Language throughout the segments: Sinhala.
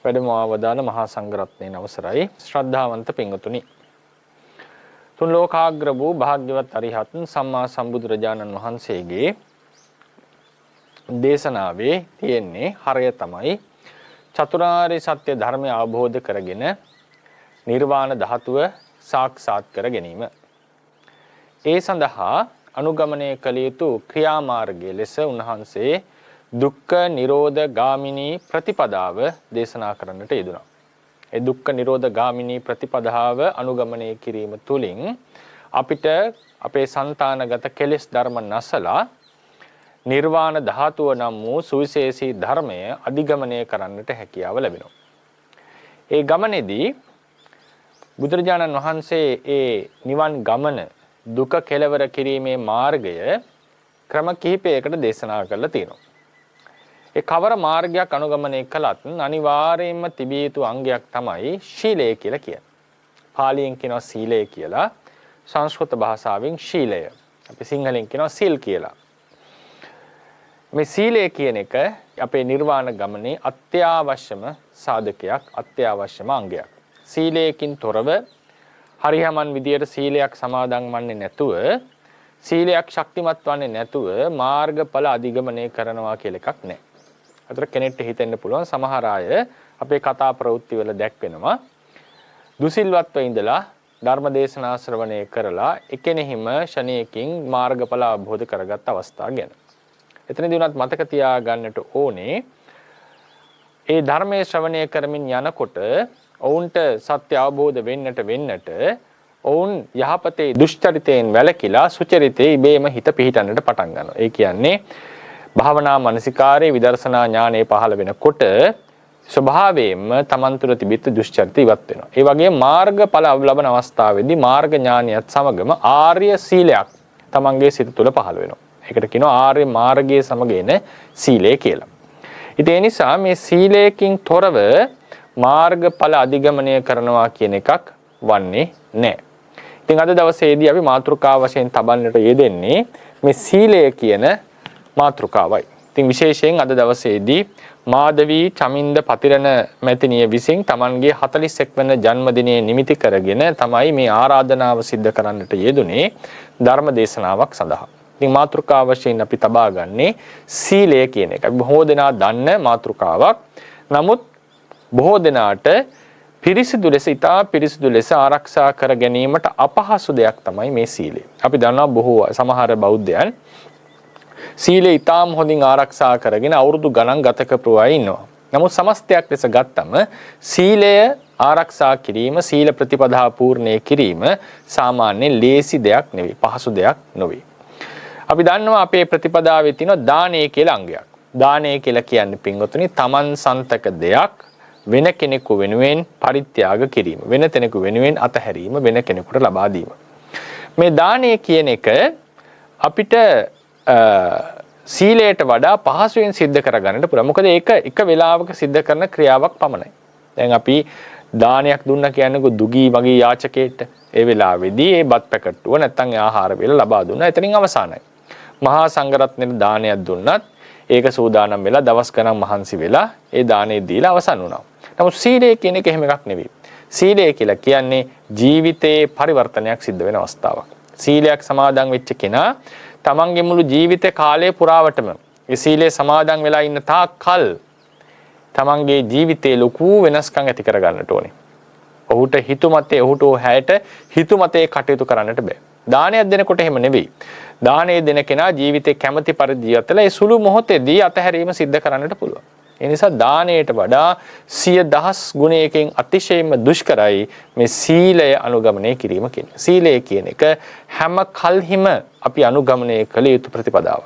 වැඩම ආවදාන මහා සංඝරත්නයේ අවසරයි ශ්‍රද්ධාවන්ත පින්වතුනි. තුන් ලෝකාග්‍ර වූ භාග්‍යවත් අරිහත් සම්මා සම්බුදුරජාණන් වහන්සේගේ දේශනාවේ තියෙන්නේ හරය තමයි චතුරාර්ය සත්‍ය ධර්මය අවබෝධ කරගෙන නිර්වාණ ධාතුව සාක්ෂාත් කර ගැනීම. ඒ සඳහා අනුගමනය කළ යුතු ක්‍රියාමාර්ගයේ ලෙස උන්වහන්සේ දුක්ඛ නිරෝධ ගාමිනී ප්‍රතිපදාව දේශනා කරන්නට යෙදුණා. ඒ දුක්ඛ නිරෝධ ගාමිනී ප්‍රතිපදාව අනුගමනය කිරීම තුළින් අපිට අපේ సంతానගත කෙලෙස් ධර්ම නැසලා නිර්වාණ ධාතුව නම් වූ සුවිශේෂී ධර්මය අධිගමනය කරන්නට හැකියාව ලැබෙනවා. ඒ ගමනේදී බුදුරජාණන් වහන්සේ ඒ නිවන් ගමන දුක කෙලවර කිරීමේ මාර්ගය ක්‍රම කිහිපයකට දේශනා කරලා තියෙනවා. ඒ කවර මාර්ගයක් අනුගමනය කළත් අනිවාර්යයෙන්ම තිබිය යුතු අංගයක් තමයි ශීලය කියලා කියන්නේ. පාලියෙන් කියනවා සීලය කියලා, සංස්කෘත භාෂාවෙන් ශීලය. අපි සිංහලෙන් කියනවා සිල් කියලා. මේ සීලය කියන එක අපේ නිර්වාණ ගමනේ අත්‍යවශ්‍යම සාධකයක්, අත්‍යවශ්‍යම අංගයක්. සීලයකින් තොරව හරියමන් විදියට සීලයක් සමාදන් වන්නේ නැතුව, සීලයක් ශක්තිමත් වන්නේ නැතුව මාර්ගඵල අධිගමනය කරනවා කියලා එකක් නැහැ. අතට කෙනෙක්ට හිතෙන්න පුළුවන් සමහර අය අපේ කතා ප්‍රවෘත්ති වල දැක්වෙනවා දුසිල්වත්ව ඉඳලා ධර්ම දේශනා ශ්‍රවණය කරලා එකෙනෙහිම ෂණයකින් මාර්ගඵල අවබෝධ කරගත් අවස්ථා ගැන. එතනදී උනත් මතක තියාගන්නට ඕනේ ඒ ධර්මයේ ශ්‍රවණය කරමින් යනකොට ඔවුන්ට සත්‍ය අවබෝධ වෙන්නට ඔවුන් යහපතේ දුෂ්චරිතයෙන් වැළකීලා සුචරිතේ ඉබේම හිත පිහිටන්නට පටන් ගන්නවා. ඒ කියන්නේ භාවනා මනසිකාරයේ විදර්ශනා ඥානය පහළ වෙනකොට ස්වභාවයෙන්ම තමන් තුළ තිබිච්ච දුෂ්චරිත ඉවත් වෙනවා. ඒ වගේම මාර්ගඵල ලබන අවස්ථාවේදී මාර්ග ඥානියත් සමගම ආර්ය සීලයක් තමන්ගේ සිත තුළ පහළ වෙනවා. ඒකට කියනවා ආර්ය මාර්ගයේ සමග එන සීලය කියලා. ඉතින් ඒ නිසා මේ සීලයකින් තොරව මාර්ගඵල අධිගමනය කරනවා කියන එකක් වන්නේ නැහැ. ඉතින් අද දවසේදී අපි මාතෘකාව වශයෙන් තබන්නට යෙදෙන්නේ මේ සීලය කියන මාතෘකාවයි. ඉතින් විශේෂයෙන් අද දවසේදී මාධවී චමින්ද පතිරණ මැතිණිය විසින් Tamanගේ 41 වන ජන්මදිනයේ නිමිති කරගෙන තමයි මේ ආරාධනාව සිද්ධ කරන්නට යෙදුනේ ධර්ම දේශනාවක් සඳහා. ඉතින් මාතෘකාව වශයෙන් අපි තබා ගන්නේ සීලය කියන එක. බොහෝ දෙනා දන්න මාතෘකාවක්. නමුත් බොහෝ දෙනාට පිරිසිදු ලෙස, ඉතා පිරිසිදු ලෙස ආරක්ෂා කර ගැනීමට අපහසු දෙයක් තමයි මේ සීලය. අපි දන්නවා බොහෝ සමහර බෞද්ධයන් සීලය ඉතාම හොඳින් ආරක්ෂා කරගෙන අවුරුදු ගණන් ගත කරපු අය ඉන්නවා. නමුත් සමස්තයක් ලෙස ගත්තම සීලය ආරක්ෂා කිරීම, සීල ප්‍රතිපදා පූර්ණය කිරීම සාමාන්‍යයෙන් ලේසි දෙයක් නෙවෙයි, පහසු දෙයක් නෙවෙයි. අපි දන්නවා අපේ ප්‍රතිපදාවේ තියෙන දානය කියලා අංගයක්. දානය කියලා කියන්නේ පින්වතුනි තමන් සන්තක දෙයක් වෙන කෙනෙකු වෙනුවෙන් පරිත්‍යාග කිරීම, වෙන කෙනෙකු වෙනුවෙන් අතහැරීම, වෙන කෙනෙකුට ලබා දීම. මේ දානය කියන එක අපිට සීලයට වඩා පහසුවෙන් සිද්ධ කරගන්නට පුළුවන්. මොකද ඒක එක වෙලාවක සිද්ධ කරන ක්‍රියාවක් පමණයි. දැන් අපි දානයක් දුන්නා කියන්නේ දුගී වගේ යාචකයෙක්ට ඒ වෙලාවේදී ඒ බත් පැකට්ටුව නැත්නම් ආහාර වේල ලබා දුන්නා. එතනින් අවසానයි. මහා සංඝරත්නයේ දානයක් දුන්නත් ඒක සූදානම් වෙලා දවස් ගණන් මහන්සි වෙලා ඒ දානේ දීලා අවසන් වුණා. නමුත් සීලය කියන එක එහෙම එකක් නෙවෙයි. සීලය කියලා කියන්නේ ජීවිතේ පරිවර්තනයක් සිද්ධ වෙන අවස්ථාවක්. සීලයක් සමාදන් වෙච්ච කෙනා තමන්ගේ මුළු ජීවිත කාලය පුරාවටම ඒ සීලය සමාදන් වෙලා ඉන්න තාක් කල් තමන්ගේ ජීවිතේ ලොකු වෙනස්කම් ඇති කර ගන්නට ඕනේ. ඔහුට හිතුමතේ, ඔහුට හැයට හිතුමතේ කටයුතු කරන්නට බෑ. දානයක් දෙනකොට එහෙම නෙවෙයි. දානය දෙන කෙනා ජීවිතේ කැමැති පරිදි ජීවිතලා ඒ සුළු මොහොතේදී අතහැරීම සිද්ධ කරන්නට පුළුවන්. ඒ නිසා දානයට වඩා 100,000 ගුණයකින් අතිශයින්ම දුෂ්කරයි මේ සීලය අනුගමනය කිරීම කියන්නේ. සීලය කියන එක හැම කල්හිම අපි අනුගමනය කළ යුතු ප්‍රතිපදාවක්.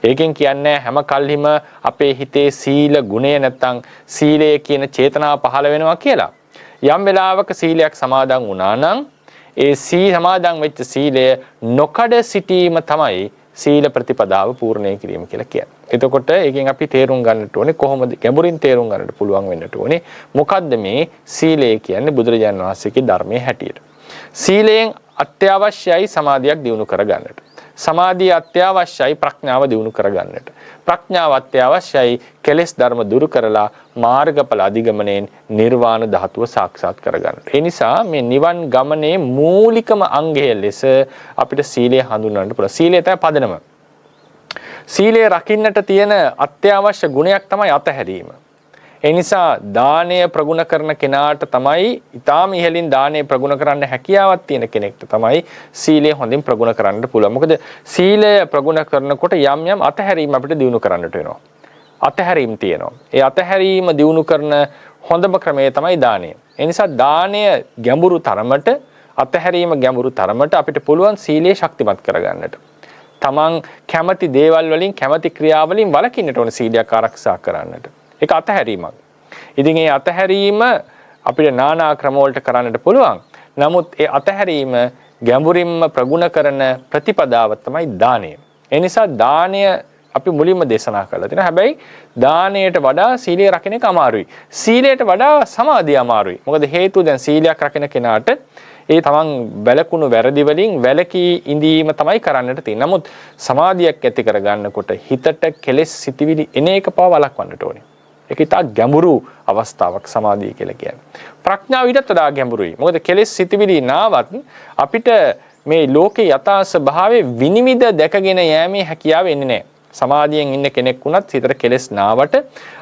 ඒකෙන් කියන්නේ හැම කල්හිම අපේ හිතේ සීල ගුණය නැත්තම් සීලය කියන චේතනාව පහළ වෙනවා කියලා. යම් වෙලාවක සීලයක් සමාදන් වුණා නම් ඒ සමාදන් වෙච්ච සීලය නොකඩ සිටීම තමයි සීල ප්‍රතිපදාව පූර්ණය කිරීම කියලා කියන්නේ. එතකොට ඒකෙන් අපි තේරුම් ගන්නට ඕනේ කොහොමද, ගැඹුරින් තේරුම් ගන්නට පුළුවන් වෙන්නට ඕනේ මොකද්ද මේ සීලය කියන්නේ බුදුරජාණන් වහන්සේගේ ධර්මයේ හැටියට. සීලයෙන් අත්‍යවශ්‍යයි සමාධියක් දියුණු කර ගන්නට. සමාධිය අත්‍යවශ්‍යයි ප්‍රඥාව දියුණු කරගන්නට. ප්‍රඥාව අත්‍යවශ්‍යයි කෙලෙස් ධර්ම දුරු කරලා මාර්ගඵල අධිගමනයෙන් නිර්වාණ ධාතුව සාක්ෂාත් කරගන්නට. ඒ නිසා මේ නිවන් ගමනේ මූලිකම අංගය ලෙස අපිට සීලය හඳුන්වන්න පුළුවන්. සීලය තමයි පදනම. සීලය රකින්නට තියෙන අත්‍යවශ්‍ය ගුණයක් තමයි අතහැරීම. ඒ නිසා දානය ප්‍රගුණ කරන කෙනාට තමයි ඊටාම ඉහළින් දානය ප්‍රගුණ කරන්න හැකියාවක් තියෙන කෙනෙක්ට තමයි සීලය හොඳින් ප්‍රගුණ කරන්න පුළුවන්. මොකද සීලය ප්‍රගුණ කරනකොට යම් යම් අතහැරීම් අපිට දිනු කරන්නට වෙනවා. අතහැරීම් තියෙනවා. ඒ අතහැරීම දිනු කරන හොඳම ක්‍රමය තමයි දානය. ඒ නිසා දානය ගැඹුරු තරමට අතහැරීම ගැඹුරු තරමට අපිට පුළුවන් සීලය ශක්තිමත් කරගන්නට. තමන් කැමති දේවල් වලින් කැමති ක්‍රියාවලින් වළකින්නට ඕන සීලයක් ආරක්ෂා කරන්නට. ඒක අතහැරීමක්. ඉතින් මේ අතහැරීම අපිට নানা ක්‍රම වලට කරන්නට පුළුවන්. නමුත් ඒ අතහැරීම ගැඹුරින්ම ප්‍රගුණ කරන ප්‍රතිපදාව තමයි දානය. ඒ නිසා දානය අපි මුලින්ම දේශනා කළා තියෙනවා. හැබැයි දානයට වඩා සීලය රකින්න එක අමාරුයි. සීලයට වඩා සමාධිය අමාරුයි. මොකද හේතුව දැන් සීලයක් රකින්න කෙනාට ඒ තමන් වැළකුණු වැරදි වලින් වැළකී ඉඳීම තමයි කරන්නට තියෙන්නේ. නමුත් සමාධියක් ඇති කරගන්නකොට හිතට කෙලෙස් සිටිවිලි එන එක පව වළක්වන්නට ඕනේ. ඒක ඉතා ගැඹුරු අවස්ථාවක් සමාධිය කියලා කියන්නේ. ප්‍රඥාව ඊටත් වඩා ගැඹුරුයි. මොකද කෙලෙස් සිටිවිලි නාවත් අපිට මේ ලෝකේ යථා ස්වභාවයේ විනිවිද දැකගෙන යෑමේ හැකියාව එන්නේ නැහැ. සමාධියෙන් ඉන්න කෙනෙක් වුණත් හිතට කෙලෙස් නාවට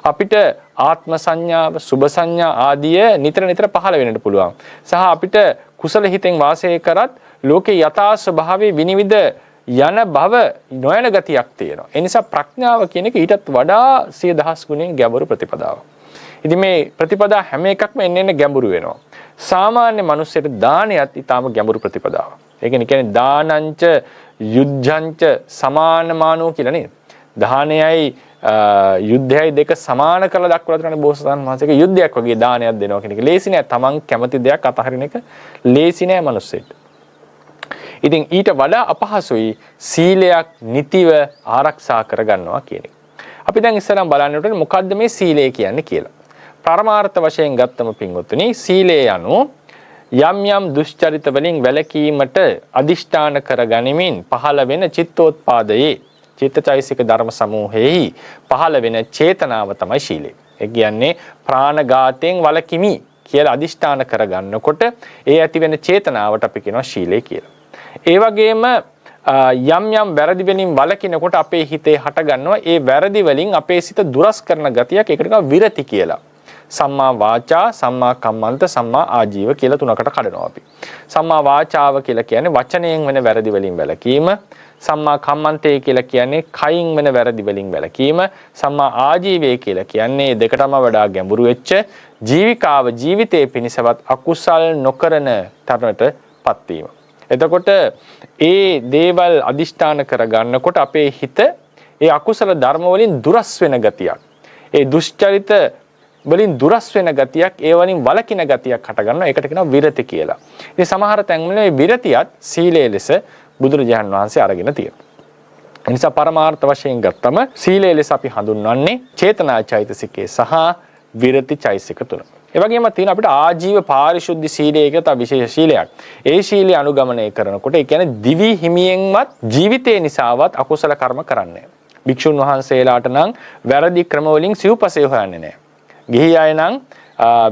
අපිට ආත්ම සංඥාව, සුභ සංඥා ආදිය නිතර නිතර පහළ වෙන්නට පුළුවන්. සහ අපිට කුසල හිතෙන් වාසය කරත් ලෝකේ යථා ස්වභාවයේ විනිවිද යන බව නොයන ගතියක් තියෙනවා. ඒ නිසා ප්‍රඥාව කියන එක ඊටත් වඩා 100,000 ගුණෙන් ගැඹුරු ප්‍රතිපදාවක්. ඉතින් මේ ප්‍රතිපදා හැම එකක්ම එන්න ගැඹුරු වෙනවා. සාමාන්‍ය මිනිස්සුන්ට දානයත් ඊටාම ගැඹුරු ප්‍රතිපදාවක්. ඒ කියන්නේ දානංච යුද්ධංච සමානමානෝ කියලා නේද? දානයයි යුද්ධයයි දෙක සමාන කරලා දක්වලා තියෙනවා බෝසතාණන් වහන්සේක යුද්ධයක් වගේ දානයක් දෙනවා කියන එක. ලේසි නෑ. Taman කැමති දෙයක් අතහරින එක ලේසි නෑ මිනිස්සෙට. ඉතින් ඊට වඩා අපහසුයි සීලයක් නිතිව ආරක්ෂා කරගන්නවා කියන එක. අපි දැන් ඉස්සරහම බලන්නට මොකද්ද මේ සීලය කියන්නේ කියලා. පරමාර්ථ වශයෙන් ගත්තම පින්වත්නි සීලය යනු යම් යම් දුෂ්චරිත වලින් වැළකීමට අදිෂ්ඨාන කරගනිමින් පහළ වෙන චිත්තෝත්පාදයේ චිත්තචෛසික ධර්ම සමූහයේහි පහළ වෙන චේතනාව තමයි සීලය. ඒ කියන්නේ ප්‍රාණඝාතයෙන් වළකිමි කියලා අදිෂ්ඨාන කරගන්නකොට ඒ ඇති වෙන චේතනාවට අපි කියනවා සීලය කියලා. ඒ වගේම යම් යම් වැරදි වලින් වළකිනකොට අපේ හිතේ හට ගන්නවා ඒ වැරදි වලින් අපේ සිත දුරස් කරන ගතියක්. ඒකට කියනවා විරති කියලා. සම්මා වාචා, සම්මා කම්මන්ත, සම්මා ආජීව කියලා තුනකට කඩනවා අපි. සම්මා වාචාව කියලා කියන්නේ වචනයෙන් වෙන වැරදි වලින් වැළකීම. සම්මා කම්මන්තය කියලා කියන්නේ කයින් වෙන වැරදි වලින් වැළකීම. සම්මා ආජීවය කියලා කියන්නේ දෙකටම වඩා ගැඹුරු වෙච්ච ජීවිතයේ පිණිසවත් අකුසල් නොකරන තරමටපත් වීම. එතකොට ඒ දේවල් අදිෂ්ඨාන කරගන්නකොට අපේ හිත ඒ අකුසල ධර්ම වලින් දුරස් වෙන ගතියක්, ඒ දුෂ්චරිත වලින් දුරස් වෙන ගතියක්, ඒ වලින් වළකින ගතියක් හට ගන්නවා. ඒකට කියනවා විරති කියලා. ඉතින් සමහර තැන්වල මේ විරතියත් සීලයේ ලෙස බුදුරජාණන් වහන්සේ අරගෙන තියෙනවා. ඒ නිසා පරමාර්ථ වශයෙන් ගත්තම සීලයේ ලෙස අපි හඳුන්වන්නේ චේතනා චෛතසිකේ සහ විරති චෛතසික තුන. ඒ වගේම තියෙන අපිට ආජීව පාරිශුද්ධ සීලය කියලා තව විශේෂ සීලයක්. ඒ සීලය අනුගමනය කරනකොට ඒ කියන්නේ දිවි හිමියෙන්වත් ජීවිතේ නිසාවත් අකුසල කර්ම කරන්නේ නැහැ. භික්ෂුන් වහන්සේලාට නම් වැරදි ක්‍රම වලින් සිව්පසය හොයන්නේ නැහැ. ගිහි අය නම්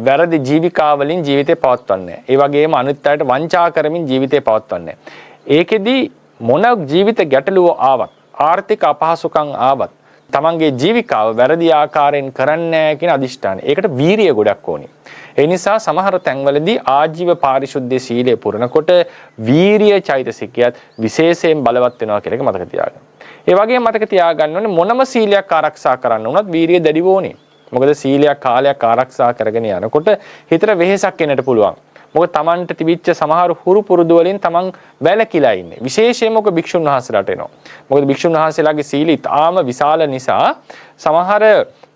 වැරදි ජීවිකාවලින් ජීවිතේ පවත්වන්නේ නැහැ. ඒ වගේම අනිත් අයට වංචා කරමින් ජීවිතේ පවත්වන්නේ නැහැ. ඒකෙදි මොන ජීවිත ගැටලුව ආවත්, ආර්ථික අපහසුකම් ආවත් තමන්ගේ ජීවිකාව වැරදි ආකාරයෙන් කරන්නේ නැහැ කියන අදිෂ්ඨානය. ඒකට වීරිය ගොඩක් ඕනේ. ඒ නිසා සමහර තැන්වලදී ආජීව පාරිශුද්ධ සීලය පුරනකොට වීරිය චෛතසිකයත් විශේෂයෙන් බලවත් වෙනවා කියලා එක මතක තියාගන්න. ඒ වගේම මතක තියාගන්න ඕනේ මොනම සීලයක් ආරක්ෂා කරන්න උනත් වීරිය දැඩිව ඕනේ. මොකද සීලයක් කාලයක් ආරක්ෂා කරගෙන යනකොට හිතට වෙහෙසක් එන්නට පුළුවන්. මොකද තමන්ට තිබිච්ච සමහර හුරු පුරුදු වලින් තමන් වැළකීලා ඉන්නේ. විශේෂයෙන්ම ඔක භික්ෂුන් වහන්සේලාට එනවා. මොකද භික්ෂුන් වහන්සේලාගේ සීලය තාම විශාල නිසා සමහර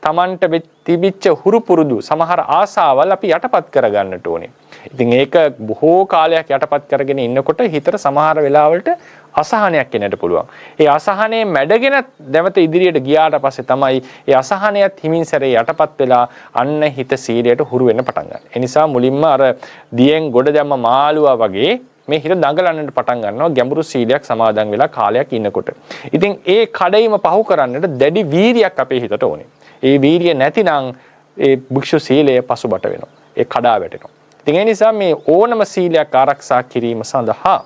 තමන්ට තිබිච්ච හුරු පුරුදු සමහර ආසාවල් අපි යටපත් කරගන්නට ඕනේ. ඉතින් ඒක බොහෝ කාලයක් යටපත් කරගෙන ඉන්නකොට හිතට සමහර වෙලාවලට අසහනයක් එන්නට පුළුවන්. ඒ අසහනේ මැඩගෙන දැවත ඉදිරියට ගියාට පස්සේ තමයි ඒ අසහනයත් හිමින් සැරේ යටපත් වෙලා අන්න හිත සීලයට හුරු වෙන්න පටන් ගන්න. ඒ නිසා මුලින්ම අර දියෙන් ගොඩ දැම්ම මාළුවා වගේ මේ හිත දඟලන්නට පටන් ගන්නවා ගැඹුරු සීලයක් සමාදන් වෙලා කාලයක් ඉන්නකොට. ඉතින් ඒ කඩයිම පහු කරන්නට දැඩි වීරියක් අපේ හිතට ඕනේ. ඒ වීරිය නැතිනම් ඒ භික්ෂු සීලය පසුබට වෙනවා. ඒ කඩා වැටෙනවා. ඉතින් ඒ නිසා මේ ඕනම සීලයක් ආරක්ෂා කිරීම සඳහා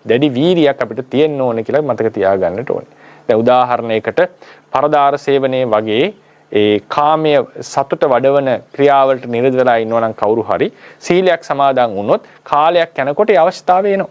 දැඩි වීරියක් අපිට තියෙන්න ඕනේ කියලා මතක තියාගන්නට ඕනේ. දැන් උදාහරණයකට පරදාර සේවනයේ වගේ ඒ කාමයේ සතුට වඩවන ක්‍රියාවලට නිරත වෙලා ඉන්නවා නම් කවුරු හරි සීලයක් සමාදන් වුණොත් කාලයක් යනකොට ඒ අවස්ථාව එනවා.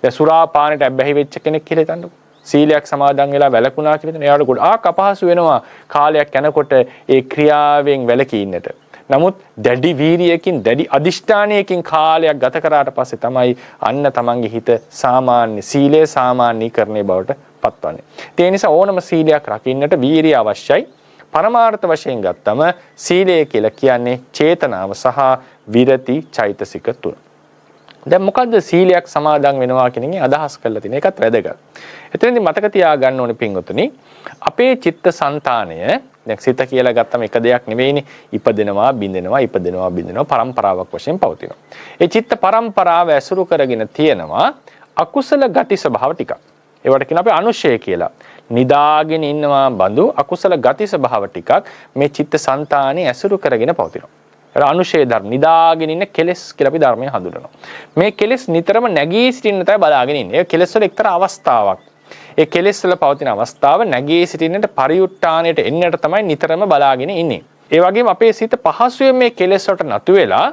දැන් සුරා පානට ඇබ්බැහි වෙච්ච කෙනෙක් කියලා හිතන්නකෝ. සීලයක් සමාදන් වෙලා වැළකුණා කියලා හිතන එයාට ගොඩාක් අපහසු වෙනවා කාලයක් යනකොට ඒ ක්‍රියාවෙන් වැළකී ඉන්නට. නමුත් දැඩි වීරියකින් දැඩි අදිෂ්ඨානයකින් කාලයක් ගත කරාට පස්සේ තමයි අන්න තමන්ගේ හිත සාමාන්‍ය සීලය සාමාන්‍යීකරණය බවට පත්වන්නේ. ඒ නිසා ඕනම සීලයක් රකින්නට වීරිය අවශ්‍යයි. පරමාර්ථ වශයෙන් ගත්තම සීලය කියලා කියන්නේ චේතනාව සහ විරති චෛතසික තුන. දැන් මොකද්ද සීලයක් සමාදන් වෙනවා කියන එකේ අදහස් කරලා තියෙන එකත් වැදගත්. එතනදී මතක තියාගන්න ඕනේ පින්වතුනි අපේ චිත්තසංතානය දැන් සිත කියලා ගත්තම එක දෙයක් නෙවෙයිනේ ඉපදෙනවා බින්දෙනවා පරම්පරාවක් වශයෙන් පවතිනවා. ඒ චිත්ත පරම්පරාව ඇසුරු කරගෙන තියෙනවා අකුසල ගති ස්වභාව ටිකක්. ඒවට කියන අපි අනුශය කියලා. නිදාගෙන ඉන්නවා බඳු අකුසල ගති ස්වභාව ටිකක් මේ චිත්තසංතානෙ ඇසුරු කරගෙන පවතිනවා. අනුශේ ධර්ම නිදාගෙන ඉන්න කෙලෙස් කියලා අපි ධර්මයේ හඳුනනවා. මේ කෙලෙස් නිතරම නැගී සිටින්න තමයි බලාගෙන ඉන්නේ. ඒ කෙලෙස් වල එක්තරා අවස්ථාවක්. ඒ කෙලෙස් වල පවතින අවස්ථාව නැගී සිටින්නට පරිඋත්ථානයට එන්නට තමයි නිතරම බලාගෙන ඉන්නේ. ඒ වගේම අපේ සිත පහසුවෙන් මේ කෙලෙස් වලට නතු වෙලා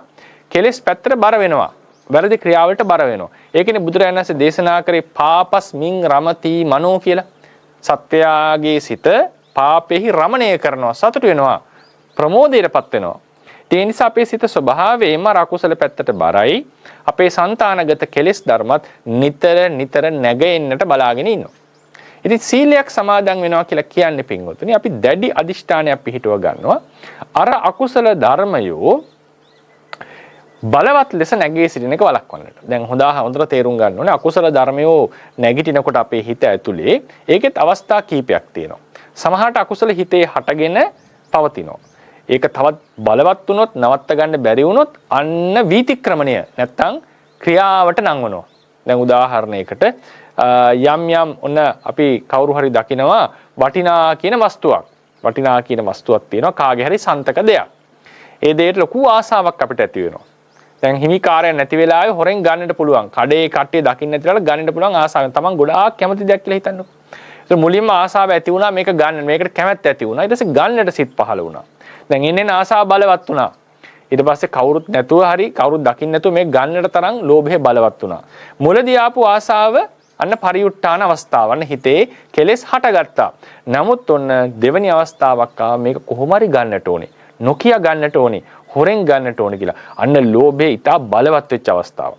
කෙලෙස් පැත්තට බර වෙනවා. වැරදි ක්‍රියාවලට බර වෙනවා. ඒකනේ බුදුරජාණන් වහන්සේ දේශනා කරේ පාපස්මින් රමති මනෝ කියලා. සත්‍යයේ සිත පාපෙහි රමණය කරනවා සතුට වෙනවා ප්‍රමෝදයටපත් වෙනවා. ඒ නිසා අපේ සිත ස්වභාවයෙන්ම අකුසල පැත්තට බරයි. අපේ సంతానගත කෙලෙස් ධර්මත් නිතර නැගෙන්නට බලාගෙන ඉන්නවා. ඉතින් සීලයක් සමාදන් වෙනවා කියලා කියන්නේ පින්වතුනි අපි දැඩි අදිෂ්ඨානයක් පිහිටුව ගන්නවා. අර අකුසල ධර්මයෝ බලවත් ලෙස නැගී සිටින එක වළක්වන්නට. දැන් හොඳට තේරුම් ගන්න ඕනේ අකුසල ධර්මයෝ නැගිටිනකොට අපේ හිත ඇතුලේ ඒකෙත් අවස්ථා කීපයක් තියෙනවා. සමහරට අකුසල හිතේ හටගෙන පවතිනවා. ඒක තවත් බලවත් වුණොත් නවත්ත ගන්න බැරි වුණොත් අන්න වීතික්‍රමණය නැත්තම් ක්‍රියාවට නංවනවා. දැන් උදාහරණයකට යම් ඔන්න අපි කවුරු හරි දකිනවා වටිනා කියන වස්තුවක් තියෙනවා කාගේ හරි සන්තක දෙයක්. ඒ දෙයට ලොකු ආසාවක් අපිට ඇති වෙනවා. දැන් හිමිකාරය නැති වෙලාවේ හොරෙන් ගන්නට පුළුවන්. කඩේ කට්ටිය දකින්න නැති වෙලාවට ගන්නට පුළුවන් ආසාවෙන්. Taman ගොඩාක් කැමති දෙයක් කියලා හිතන්නකෝ. ඒක මුලින්ම ආසාව ඇති වුණා මේක ගන්න. මේකට කැමැත්ත ඇති වුණා. ඊට පස්සේ ගන්නට සිත් පහළ වුණා. දැන් එන්නේ ආසාව බලවත් වුණා. ඊට පස්සේ කවුරුත් නැතුව හරි කවුරුත් දකින්න නැතුව මේක ගන්නට තරම් ලෝභය බලවත් වුණා. මුලදී ආපු ආසාව අන්න පරිඋත්ථාන අවස්ථාව. අන්න හිතේ කෙලෙස් හටගත්තා. නමුත් ඔන්න දෙවෙනි අවස්ථාවක් ආව මේක කොහොම හරි ගන්නට ඕනේ. නොකිය ගන්නට ඕනේ. හොරෙන් ගන්නට ඕනේ කියලා. අන්න ලෝභය ඊටා බලවත් වෙච්ච අවස්ථාවක්.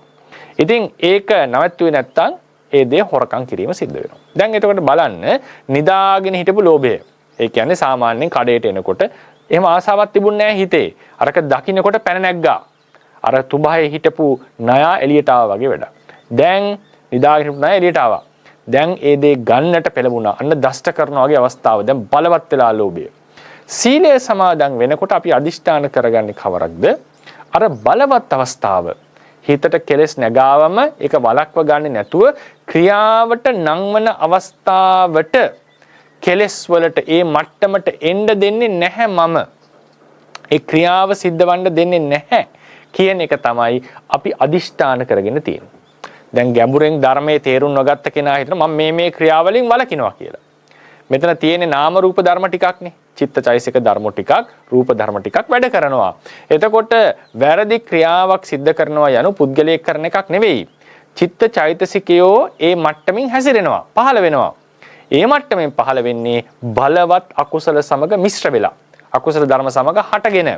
ඉතින් ඒක නැවැත්තුවේ නැත්තම් ඒ දේ හොරකම් කිරීම සිද්ධ වෙනවා. දැන් එතකොට බලන්න නිදාගෙන හිටපු ලෝභය. ඒ කියන්නේ සාමාන්‍යයෙන් කඩේට එනකොට එහෙම ආසාවක් තිබුණේ නැහැ හිතේ. අරක දකින්නකොට පැන නැග්ගා. අර තුබහේ හිටපු ණයා එළියට ආවා වගේ වැඩක්. දැන් නිදාගෙන හිටපු ණයා එළියට ආවා. දැන් ඒ දේ ගන්නට පෙළඹුණා. අන්න දෂ්ට කරනවා වගේ අවස්ථාව. දැන් බලවත් වෙලා ලෝභය. සීලය සමාදන් වෙනකොට අපි අදිෂ්ඨාන කරගන්නේ කවරක්ද? අර බලවත් අවස්ථාව. හිතට කෙලෙස් නැගාවම ඒක වළක්ව ගන්නේ නැතුව ක්‍රියාවට නංවන අවස්ථාවට කෙලෙස් වලට ඒ මට්ටමට එන්න දෙන්නේ නැහැ මම. ඒ ක්‍රියාව සිද්ධවන්න දෙන්නේ නැහැ කියන එක තමයි අපි අදිෂ්ඨාන කරගෙන තියෙන්නේ. දැන් ගැඹුරෙන් ධර්මයේ තේරුම් නොගත්ත කෙනා හිතනවා මම මේ ක්‍රියාවලින් වළකිනවා කියලා. මෙතන තියෙන්නේ නාම රූප ධර්ම ටිකක්නේ. චිත්තචෛසික ධර්ම ටිකක්, රූප ධර්ම ටිකක් වැඩ කරනවා. එතකොට වැරදි ක්‍රියාවක් සිද්ධ කරනවා යනු පුද්ගලයෙක් කරන එකක් නෙවෙයි. චිත්තචෛතසිකයෝ ඒ මට්ටමින් හැසිරෙනවා, පහළ වෙනවා. ඒ මට්ටමින් පහළ වෙන්නේ බලවත් අකුසල සමග මිශ්‍ර වෙලා. අකුසල ධර්ම සමග හටගෙන.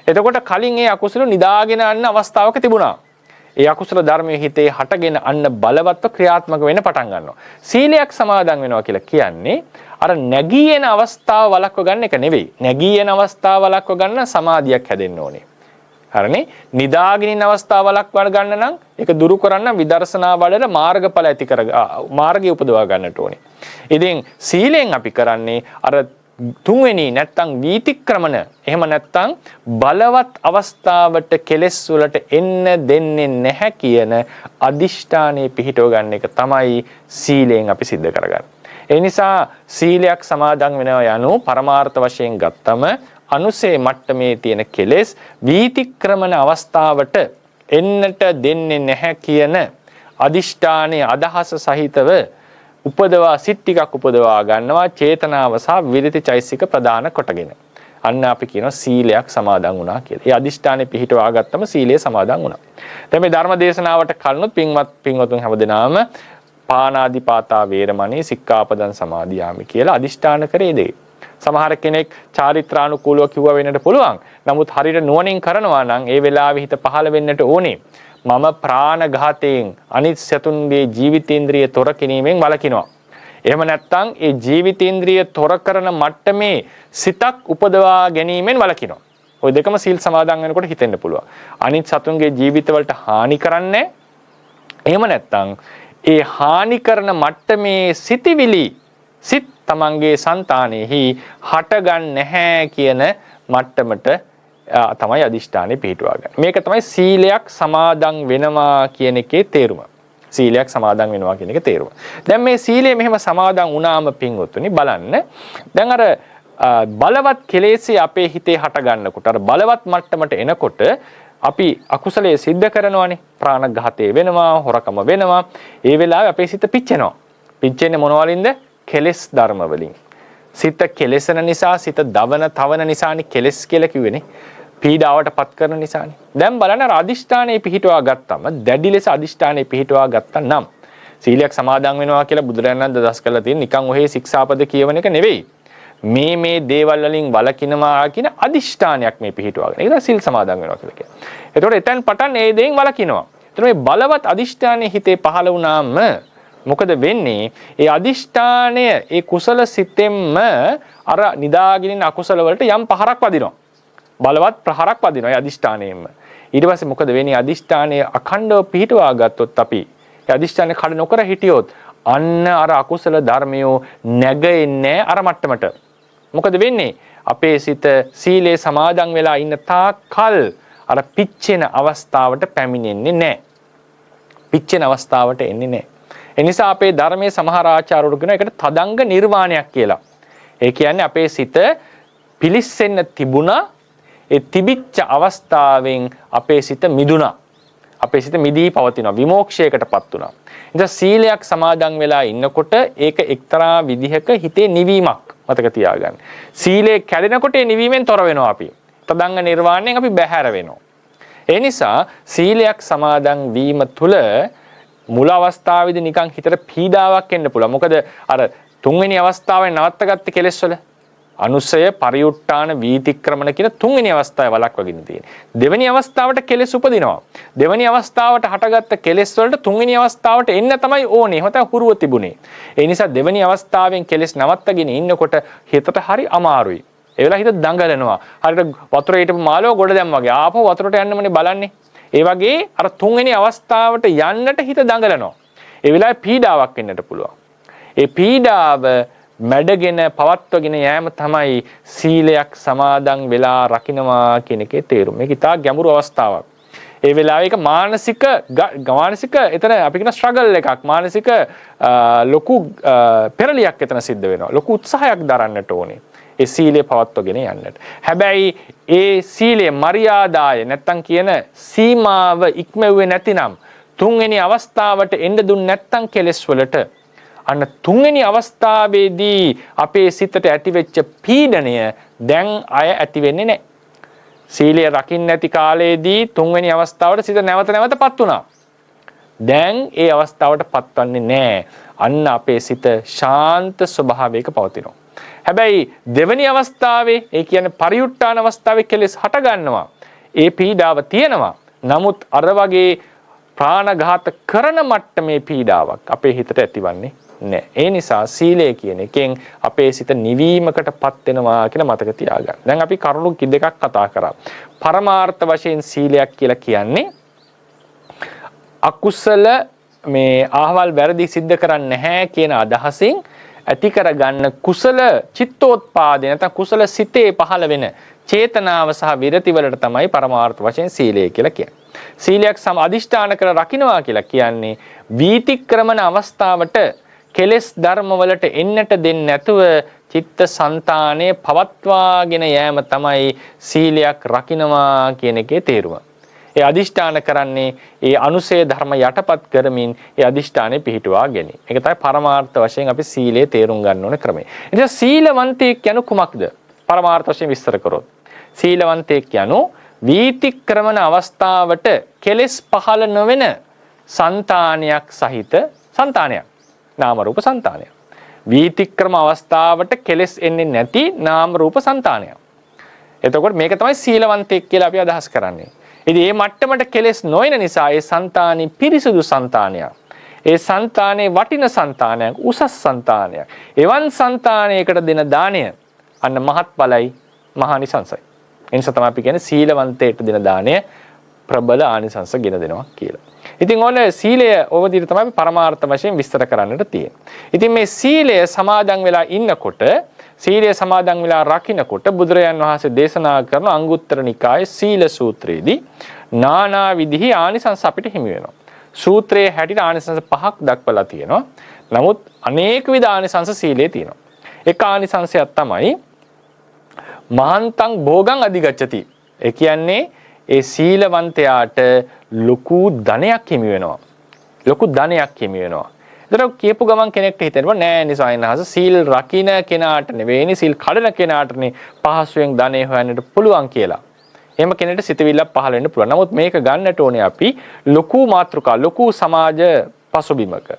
එතකොට කලින් ඒ අකුසල නිදාගෙන යන අවස්ථාවක තිබුණා. ඒ අකුසල ධර්මයේ හිතේ හටගෙන අන්න බලවත්ව ක්‍රියාත්මක වෙන්න පටන් ගන්නවා. සීලයක් සමාදන් වෙනවා කියලා කියන්නේ අර නැගී එන අවස්ථාව වළක්ව ගන්න එක නෙවෙයි. නැගී එන අවස්ථාව වළක්ව ගන්න සමාධියක් හැදෙන්න ඕනේ. හරිනේ? නිදාගෙන ඉන්න අවස්ථාව වළක්ව ගන්න නම් ඒක දුරු කරන්න විදර්ශනා වඩලා මාර්ගඵල ඇති කර මාර්ගය උපදවා ගන්නට ඕනේ. ඉතින් සීලෙන් අපි කරන්නේ අර තුන්වෙනි නැත්තම් වීතික්‍රමන එහෙම නැත්තම් බලවත් අවස්ථාවට කෙලෙස් වලට එන්න දෙන්නේ නැහැ කියන අදිෂ්ඨානයේ පිහිටව ගන්න එක තමයි සීලයෙන් අපි සිද්ධ කරගන්නේ. ඒ නිසා සීලයක් සමාදන් වෙනවා යනු පරමාර්ථ වශයෙන් ගත්තම අනුසේ මට්ටමේ තියෙන කෙලෙස් වීතික්‍රමන අවස්ථාවට එන්නට දෙන්නේ නැහැ කියන අදිෂ්ඨානයේ අදහස සහිතව උපදවා සිත් ටිකක් උපදවා ගන්නවා චේතනාව සහ විරිති චෛසික ප්‍රදාන කොටගෙන. අන්න අපි කියනවා සීලයක් සමාදන් වුණා කියලා. ඒ අදිෂ්ඨානෙ පිහිටවා ගත්තම සීලය සමාදන් වුණා. දැන් මේ ධර්ම දේශනාවට කලිනුත් පින්වතුන් හැමදෙනාම පානාදිපාතා වේරමණී සික්ඛාපදං සමාදියාමි කියලා අදිෂ්ඨාන කරේ දෙයි. සමහර කෙනෙක් චාරිත්‍රානුකූලව කිව්වා වෙන්නට පුළුවන්. නමුත් හරියට නුවණින් කරනවා නම් ඒ වෙලාවේ හිත පහළ වෙන්නට ඕනේ. මම ප්‍රාණඝාතයෙන් අනිත් සතුන්ගේ ජීවිතේන්ද්‍රිය තොර කිරීමෙන් වළකිනවා. එහෙම නැත්නම් ඒ ජීවිතේන්ද්‍රිය තොර කරන මට්ටමේ සිතක් උපදවා ගැනීමෙන් වළකිනවා. ওই දෙකම සීල් සමාදන් වෙනකොට හිතෙන්න පුළුවන්. අනිත් සතුන්ගේ ජීවිතවලට හානි කරන්නේ. එහෙම නැත්නම් ඒ හානි කරන මට්ටමේ සිටිවිලි සිත් තමන්ගේ సంతානෙහි හටගන්නේ නැහැ කියන මට්ටමට තමයි අදිෂ්ඨානෙ පිහිටුවා ගන්න. මේක තමයි සීලයක් සමාදන් වෙනවා කියන එකේ තේරුම. සීලයක් සමාදන් වෙනවා කියන එකේ තේරුම. දැන් මේ සීලය මෙහෙම සමාදන් වුණාම පින්වතුනි බලන්න. දැන් අර බලවත් කෙලෙස්ය අපේ හිතේ හට ගන්නකොට අර බලවත් මට්ටමට එනකොට අපි අකුසලයේ සිද්ධ කරනවානේ. ප්‍රාණඝාතය වෙනවා, හොරකම වෙනවා. ඒ වෙලාවේ අපේ සිත පිච්චෙනවා. පිච්චෙන්නේ මොන වලින්ද? කෙලෙස් ධර්ම වලින්. සිත කෙලෙසන නිසා, සිත දවන තවන නිසානේ කෙලෙස් කියලා කිව්වේනේ. පීඩාවට පත් කරන නිසානේ. දැන් බලන්න අර අදිෂ්ඨානයේ පිහිටුවා ගත්තම දැඩි ලෙස අදිෂ්ඨානයේ පිහිටුවා ගත්තා නම් සීලයක් සමාදන් වෙනවා කියලා බුදුරජාණන් දදස් කරලා තියෙන නිකන් ඔහේ ශික්ෂාපද කියවන එක නෙවෙයි. මේ දේවල් වලින් වළකිනවා කියන අදිෂ්ඨානයක් මේ පිහිටුවාගෙන. ඒක තමයි සීල් සමාදන් වෙනවා කියලා කියන්නේ. එතකොට එතෙන් පටන් මේ දේෙන් වළකිනවා. එතකොට මේ බලවත් අදිෂ්ඨානයේ හිතේ පහළ වුණාම මොකද වෙන්නේ? ඒ අදිෂ්ඨානය ඒ කුසල සිතෙන්ම අර නිදාගෙන අකුසල වලට යම් පහරක් වදිනවා. බලවත් ප්‍රහාරක් වදිනවා ඒ අදිෂ්ඨානයෙන්ම. ඊට පස්සේ මොකද වෙන්නේ? අදිෂ්ඨානයේ අඛණ්ඩව පිහිටවා ගත්තොත් අපි ඒ අදිෂ්ඨානය කඩ නොකර හිටියොත් අන්න අර අකුසල ධර්මයෝ නැගෙන්නේ අර මට්ටමට. මොකද වෙන්නේ? අපේ සිත සීලේ සමාදන් වෙලා ඉන්න තාක්කල් අර පිච්චෙන අවස්ථාවට පැමිණෙන්නේ නැහැ. පිච්චෙන අවස්ථාවට එන්නේ නැහැ. ඒ නිසා අපේ ධර්මයේ සමහර ආචාර්යවරු කියන එකට තදංග නිර්වාණයක් කියලා. ඒ කියන්නේ අපේ සිත පිලිස්සෙන්න තිබුණා. ඒ තිබිච්ච අවස්ථාවෙන් අපේ සිත මිදුණා. අපේ සිත මිදී පවතිනවා. විමෝක්ෂයකටපත් වුණා. ඉතින් සීලයක් සමාදන් වෙලා ඉන්නකොට ඒක එක්තරා විදිහක හිතේ නිවීමක් මතක තියාගන්න. සීලේ කැඩෙනකොට ඒ නිවීමෙන් තොර වෙනවා අපි. තදංග නිර්වාණයෙන් අපි බැහැර වෙනවා. ඒ නිසා සීලයක් සමාදන් වීම තුළ මුල අවස්ථාවේදී නිකන් හිතට පීඩාවක් එන්න පුළුවන්. මොකද අර තුන්වෙනි අවස්ථාවේ නවත්තගත්ත කෙලෙස් වල අනුසය පරිඋට්ටාන වීතික්‍රමන කියන තුන්වෙනි අවස්ථාවේ වළක්වගෙන තියෙන්නේ. දෙවෙනි අවස්ථාවට කෙලෙස් උපදිනවා. දෙවෙනි අවස්ථාවට හටගත්ත කෙලෙස් වලට තුන්වෙනි අවස්ථාවට එන්න තමයි ඕනේ. එහෙම තමයි හුරුව තිබුණේ. ඒ නිසා දෙවෙනි අවස්ථාවෙන් කෙලෙස් නවත්තගෙන ඉන්නකොට හිතට හරි අමාරුයි. ඒ වෙලාව හිත දඟලනවා. හරියට වතුරේ හිටපු මාළව ගොඩ දැම්ම වගේ. ආපහු වතුරට යන්නමනේ බලන්නේ. ඒ වගේ අර තුන්වෙනි අවස්ථාවට යන්නට හිත දඟලනවා. ඒ වෙලාවේ පීඩාවක් එන්නට පුළුවන්. ඒ පීඩාව මැඩගෙන පවත්වගෙන යෑම තමයි සීලයක් සමාදන් වෙලා රකින්නවා කියන එකේ තේරුම. මේක ඉතා ගැඹුරු අවස්ථාවක්. ඒ වෙලාවේ ඒක මානසික එතන අපි කියන ස්ට්‍රගල් එකක්. මානසික ලොකු පෙරලියක් එතන සිද්ධ වෙනවා. ලොකු උත්සාහයක් දරන්නට ඕනේ. ඒ සීලය පවත්වගෙන යන්නට. හැබැයි ඒ සීලයේ මරියාදාය නැත්තම් කියන සීමාව ඉක්මෙව්වේ නැතිනම් තුන්වෙනි අවස්ථාවට එන්න දුන්නේ නැත්තම් කෙලෙස් වලට අන්න තුන්වෙනි අවස්ථාවේදී අපේ සිතට ඇතිවෙච්ච පීඩණය දැන් අය ඇති වෙන්නේ නැහැ. සීලය රකින්න නැති කාලයේදී තුන්වෙනි අවස්ථාවට සිත නැවතපත් වුණා. දැන් ඒ අවස්ථාවට පත්වන්නේ නැහැ. අන්න අපේ සිත ශාන්ත ස්වභාවයක පවතිනවා. හැබැයි දෙවෙනි අවස්ථාවේ ඒ කියන්නේ පරිඋට්ටාන අවස්ථාවේ කෙලෙස් හට ගන්නවා. ඒ පීඩාව තියෙනවා. නමුත් අර වගේ ප්‍රාණඝාත කරන මට්ටමේ පීඩාවක් අපේ හිතට ඇතිවන්නේ නැහැ. ඒ නිසා සීලය කියන එකෙන් අපේ සිත නිවීමකටපත් වෙනවා කියලා මතක තියාගන්න. දැන් අපි කරුණු දෙකක් කතා කරා. පරමාර්ථ වශයෙන් සීලයක් කියලා කියන්නේ අකුසල මේ ආහවල් වැරදි සිද්ධ කරන්නේ නැහැ කියන අදහසින් ඇති කරගන්න කුසල චිත්තෝත්පාදේ නැත්නම් කුසල සිතේ පහළ වෙන චේතනාව සහ විරති වලට තමයි පරමාර්ථ වශයෙන් සීලය කියලා කියන්නේ. සීලයක් අදිෂ්ඨාන කර රකින්නවා කියලා කියන්නේ වීතික්‍රමන අවස්ථාවට කෙලෙස් ධර්ම වලට එන්නට දෙන්නේ නැතුව චිත්ත සංතානයේ පවත්වාගෙන යෑම තමයි සීලයක් රකින්නවා කියන එකේ තේරුම. ඒ අදිෂ්ඨාන කරන්නේ ඒ අනුසය ධර්ම යටපත් කරමින් ඒ අදිෂ්ඨානෙ පිහිටුවා ගැනීම. ඒක තමයි පරමාර්ථ වශයෙන් අපි සීලයේ තේරුම් ගන්න ඕන ක්‍රමය. ඉතින් සීලවන්තයෙක් යනු කුමක්ද? පරමාර්ථ වශයෙන් විස්තර කරොත්. සීලවන්තයෙක් යනු වීතික්‍රමන අවස්ථාවට කෙලෙස් පහළ නොවන సంతානයක් සහිත సంతානයක්. නාම රූප సంతානයක්. වීතික්‍රම අවස්ථාවට කෙලෙස් එන්නේ නැති නාම රූප సంతානයක්. එතකොට මේක තමයි සීලවන්තයෙක් කියලා අපි අදහස් කරන්නේ. ඉතින් මේ මට්ටමට කෙලෙස් නොයන නිසා ඒ సంతානි පිරිසුදු సంతානයක්. ඒ సంతානේ වටින సంతානයක්, උසස් సంతානයක්. එවන් సంతානයකට දෙන දාණය අන්න මහත්ඵලයි, මහානිසංසයි. ඒ නිසා තමයි අපි කියන්නේ සීලවන්තයට දෙන දාණය ප්‍රබල ආනිසංස ගෙන දෙනවා කියලා. ඉතින් ඕන සීලය ඔය විදිහට තමයි පරමාර්ථ වශයෙන් විස්තර කරන්නට තියෙන්නේ. ඉතින් මේ සීලය සමාදන් වෙලා ඉන්නකොට සීලය සමාදන් වෙලා රකින්නකොට බුදුරජාන් වහන්සේ දේශනා කරන අංගුත්තර නිකායේ සීල සූත්‍රයේදී නානා විදිහි ආනිසංස අපිට හිමි වෙනවා. සූත්‍රයේ හැටියට ආනිසංස 5ක් දක්වලා තියෙනවා. නමුත් අනේක විද ආනිසංස සීලේ තියෙනවා. එක ආනිසංසයක් තමයි මහන්තං භෝගං අධිගච්ඡති. ඒ කියන්නේ ඒ සීලවන්තයාට ලොකු ධනයක් හිමි වෙනවා. ලොකු ධනයක් හිමි වෙනවා. ඒතර කියපු ගමන් කෙනෙක්ට හිතෙනවා නෑ නිසායනහස සීල් රකින්න කෙනාට නෙවෙයිනි සීල් කඩන කෙනාටනේ පහසුවෙන් ධනෙ හොයන්නට පුළුවන් කියලා. එහෙම කෙනෙක්ට සිතවිල්ලක් පහළ වෙන්න පුළුවන්. නමුත් මේක ගන්නට ඕනේ අපි ලොකු මාත්‍රිකා ලොකු සමාජ පසුබිමක.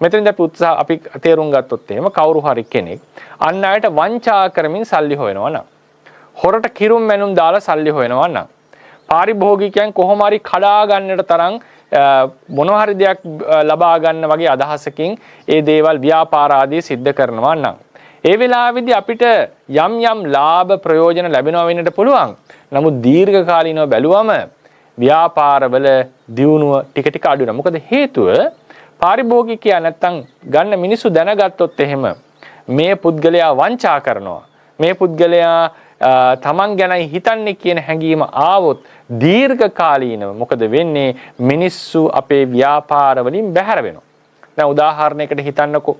මෙතනදී අපි අපි තේරුම් ගත්තොත් එහෙම කවුරු හරි කෙනෙක් අන් අයට වංචා කරමින් සල්ලි හොයනවා නම් හොරට කිරුම් මැනුම් දාලා සල්ලි හොයනවා නම් පාරිභෝගිකයන් කොහොම හරි කඩා ගන්නට තරම් මොනවා හරි දෙයක් ලබා ගන්න වගේ අදහසකින් ඒ දේවල් ව්‍යාපාර ආදී සිද්ධ කරනවා නම් ඒ වෙලාවේදී අපිට යම් යම් ලාභ ප්‍රයෝජන ලැබෙනවා වෙන්නට පුළුවන්. නමුත් දීර්ඝ කාලීනව බැලුවම ව්‍යාපාරවල දියුණුව ටික ටික අඩු වෙනවා. මොකද හේතුව පාරිභෝගිකයා නැත්තම් ගන්න මිනිස්සු දැනගත්තොත් එහෙම මේ පුද්ගලයා වංචා කරනවා. මේ පුද්ගලයා තමන් ගැනයි හිතන්නේ කියන හැඟීම ආවොත් දීර්ඝ කාලීනව මොකද වෙන්නේ? මිනිස්සු අපේ ව්‍යාපාර වලින් බැහැර වෙනවා. දැන් උදාහරණයකට හිතන්නකෝ.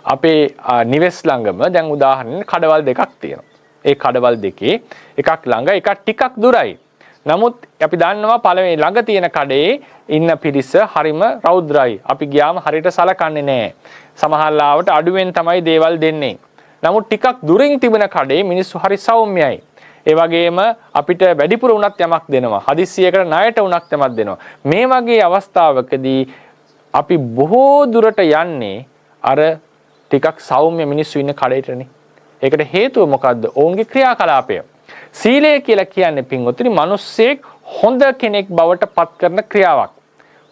අපේ නිවෙස් ළඟම දැන් උදාහරණයක් කඩවල් දෙකක් තියෙනවා. ඒ කඩවල් දෙකේ එකක් ළඟ එකක් ටිකක් දුරයි. නමුත් අපි දන්නවා පළවෙනි ළඟ තියෙන කඩේ ඉන්න පිරිස හරිම රෞද්‍රයි. අපි ගියාම හරියට සලකන්නේ නැහැ. සමහර ලාවට අඩුවෙන් තමයි දේවල් දෙන්නේ. නමුත් ටිකක් දුරින් තිබෙන කඩේ මිනිස්සු හරි සෞම්‍යයි. ඒ වගේම අපිට වැඩිපුර උනත් යමක් දෙනවා. හදිස්සියකට ණයට උනක් යමක් දෙනවා. මේ වගේ අවස්ථාවකදී අපි බොහෝ දුරට යන්නේ අර ටිකක් සෞම්‍ය මිනිස්සු ඉන්න කඩේටනේ. ඒකට හේතුව මොකද්ද? ඔවුන්ගේ ක්‍රියාකලාපය. සීලය කියලා කියන්නේ පින්වතුනි මිනිස්සෙක් හොඳ කෙනෙක් බවට පත් කරන ක්‍රියාවක්.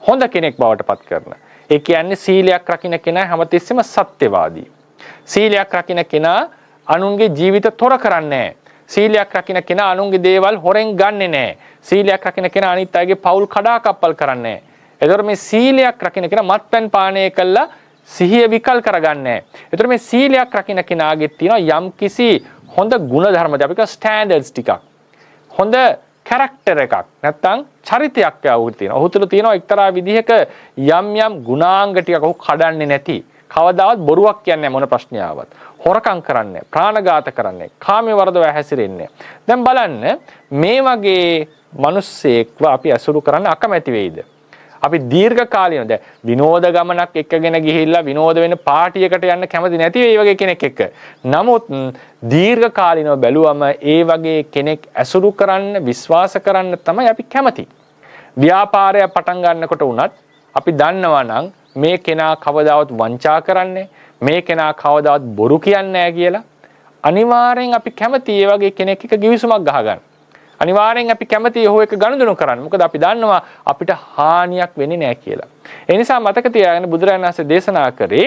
හොඳ කෙනෙක් බවට පත් කරන. ඒ කියන්නේ සීලයක් රකින්න කෙනා හැමතිස්සෙම සත්‍යවාදී. සීලයක් රකින්න කෙනා අනුන්ගේ ජීවිත තොර කරන්නේ නැහැ. සීලයක් රකින්න කෙනා අනුන්ගේ දේවල් හොරෙන් ගන්නෙ නැහැ. සීලයක් රකින්න කෙනා අනිත් අයගේ පවුල් කඩාකප්පල් කරන්නේ නැහැ. එතකොට මේ සීලයක් රකින්න කෙනා මත්පැන් පානය කළා සිහිය විකල් කරගන්නේ නැහැ. එතකොට මේ සීලයක් රකින්න කෙනාගේ තියෙනවා යම් කිසි හොඳ ගුණ ධර්මද අපි කියනවා ස්ටෑන්ඩඩ්ස් ටිකක්. හොඳ කැරක්ටර් එකක් නැත්නම් චරිතයක් යවුවා තියෙනවා. ඔහු තුළ තියෙනවා එක්තරා විදිහක යම් යම් ගුණාංග ටිකක් ඔහු කඩන්නේ නැති. කවදාවත් බොරුවක් කියන්නේ මොන ප්‍රශ්නයාවත්. හොරකම් කරන්නේ, ප්‍රාණඝාත කරන්නේ, කාමයේ වර්ධව හැසිරෙන්නේ. දැන් බලන්න මේ වගේ මිනිස්සෙක්ව අපි අසුරු කරන්න අකමැති වෙයිද? අපි දීර්ඝ කාලීනව දැන් විනෝද ගමනක් එක්කගෙන ගිහිල්ලා විනෝද වෙන පාටියකට යන්න කැමති නැති වෙයි වගේ කෙනෙක් එක්ක. නමුත් දීර්ඝ කාලීනව බැලුවම ඒ වගේ කෙනෙක් අසුරු කරන්න, විශ්වාස කරන්න තමයි අපි කැමති. ව්‍යාපාරය පටන් ගන්නකොට උනත් අපි දන්නවා නම් මේ කෙනා කවදාවත් වංචා කරන්නේ, මේ කෙනා කවදාවත් බොරු කියන්නේ නැහැ කියලා. අනිවාර්යෙන් අපි කැමති ඒ වගේ කෙනෙක් එක්ක ගිවිසුමක් ගහගන්න. අනිවාර්යෙන් අපි කැමති ඔහු එක ගනුදෙනු කරන්න. මොකද අපි දන්නවා අපිට හානියක් වෙන්නේ නැහැ කියලා. ඒ නිසා මතක තියාගන්න බුදුරජාණන් වහන්සේ දේශනා කරේ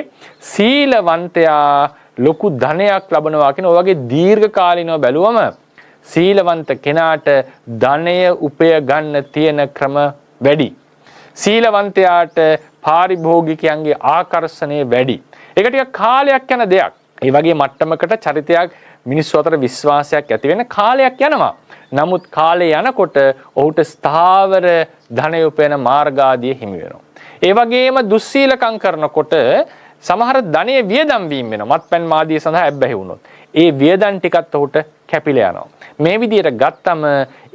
සීලවන්තයා ලොකු ධනයක් ලබනවා කියන ඔය වගේ දීර්ඝ කාලිනව බැලුවම සීලවන්ත කෙනාට ධනය උපය ගන්න තියෙන ක්‍රම වැඩි. සීලවන්තයාට පාරිභෝගිකයන්ගේ ආකර්ෂණය වැඩි. ඒක ටිකක් කාලයක් යන දෙයක්. ඒ වගේ මට්ටමකට චරිතයක් මිනිස්සු අතර විශ්වාසයක් ඇති වෙන කාලයක් යනවා. නමුත් කාලය යනකොට ඔහුට ස්ථාවර ධනය උපයන මාර්ගාදිය හිමි වෙනවා. ඒ වගේම දුස්සීලකම් කරනකොට සමහර ධනය වියදම් වීම වෙනවා. මත්පැන් මාදිය සඳහා ඇබ්බැහි වුණොත්. ඒ වියදම් ටිකත් ඔහුට කැපිලා යනවා. මේ විදිහට ගත්තම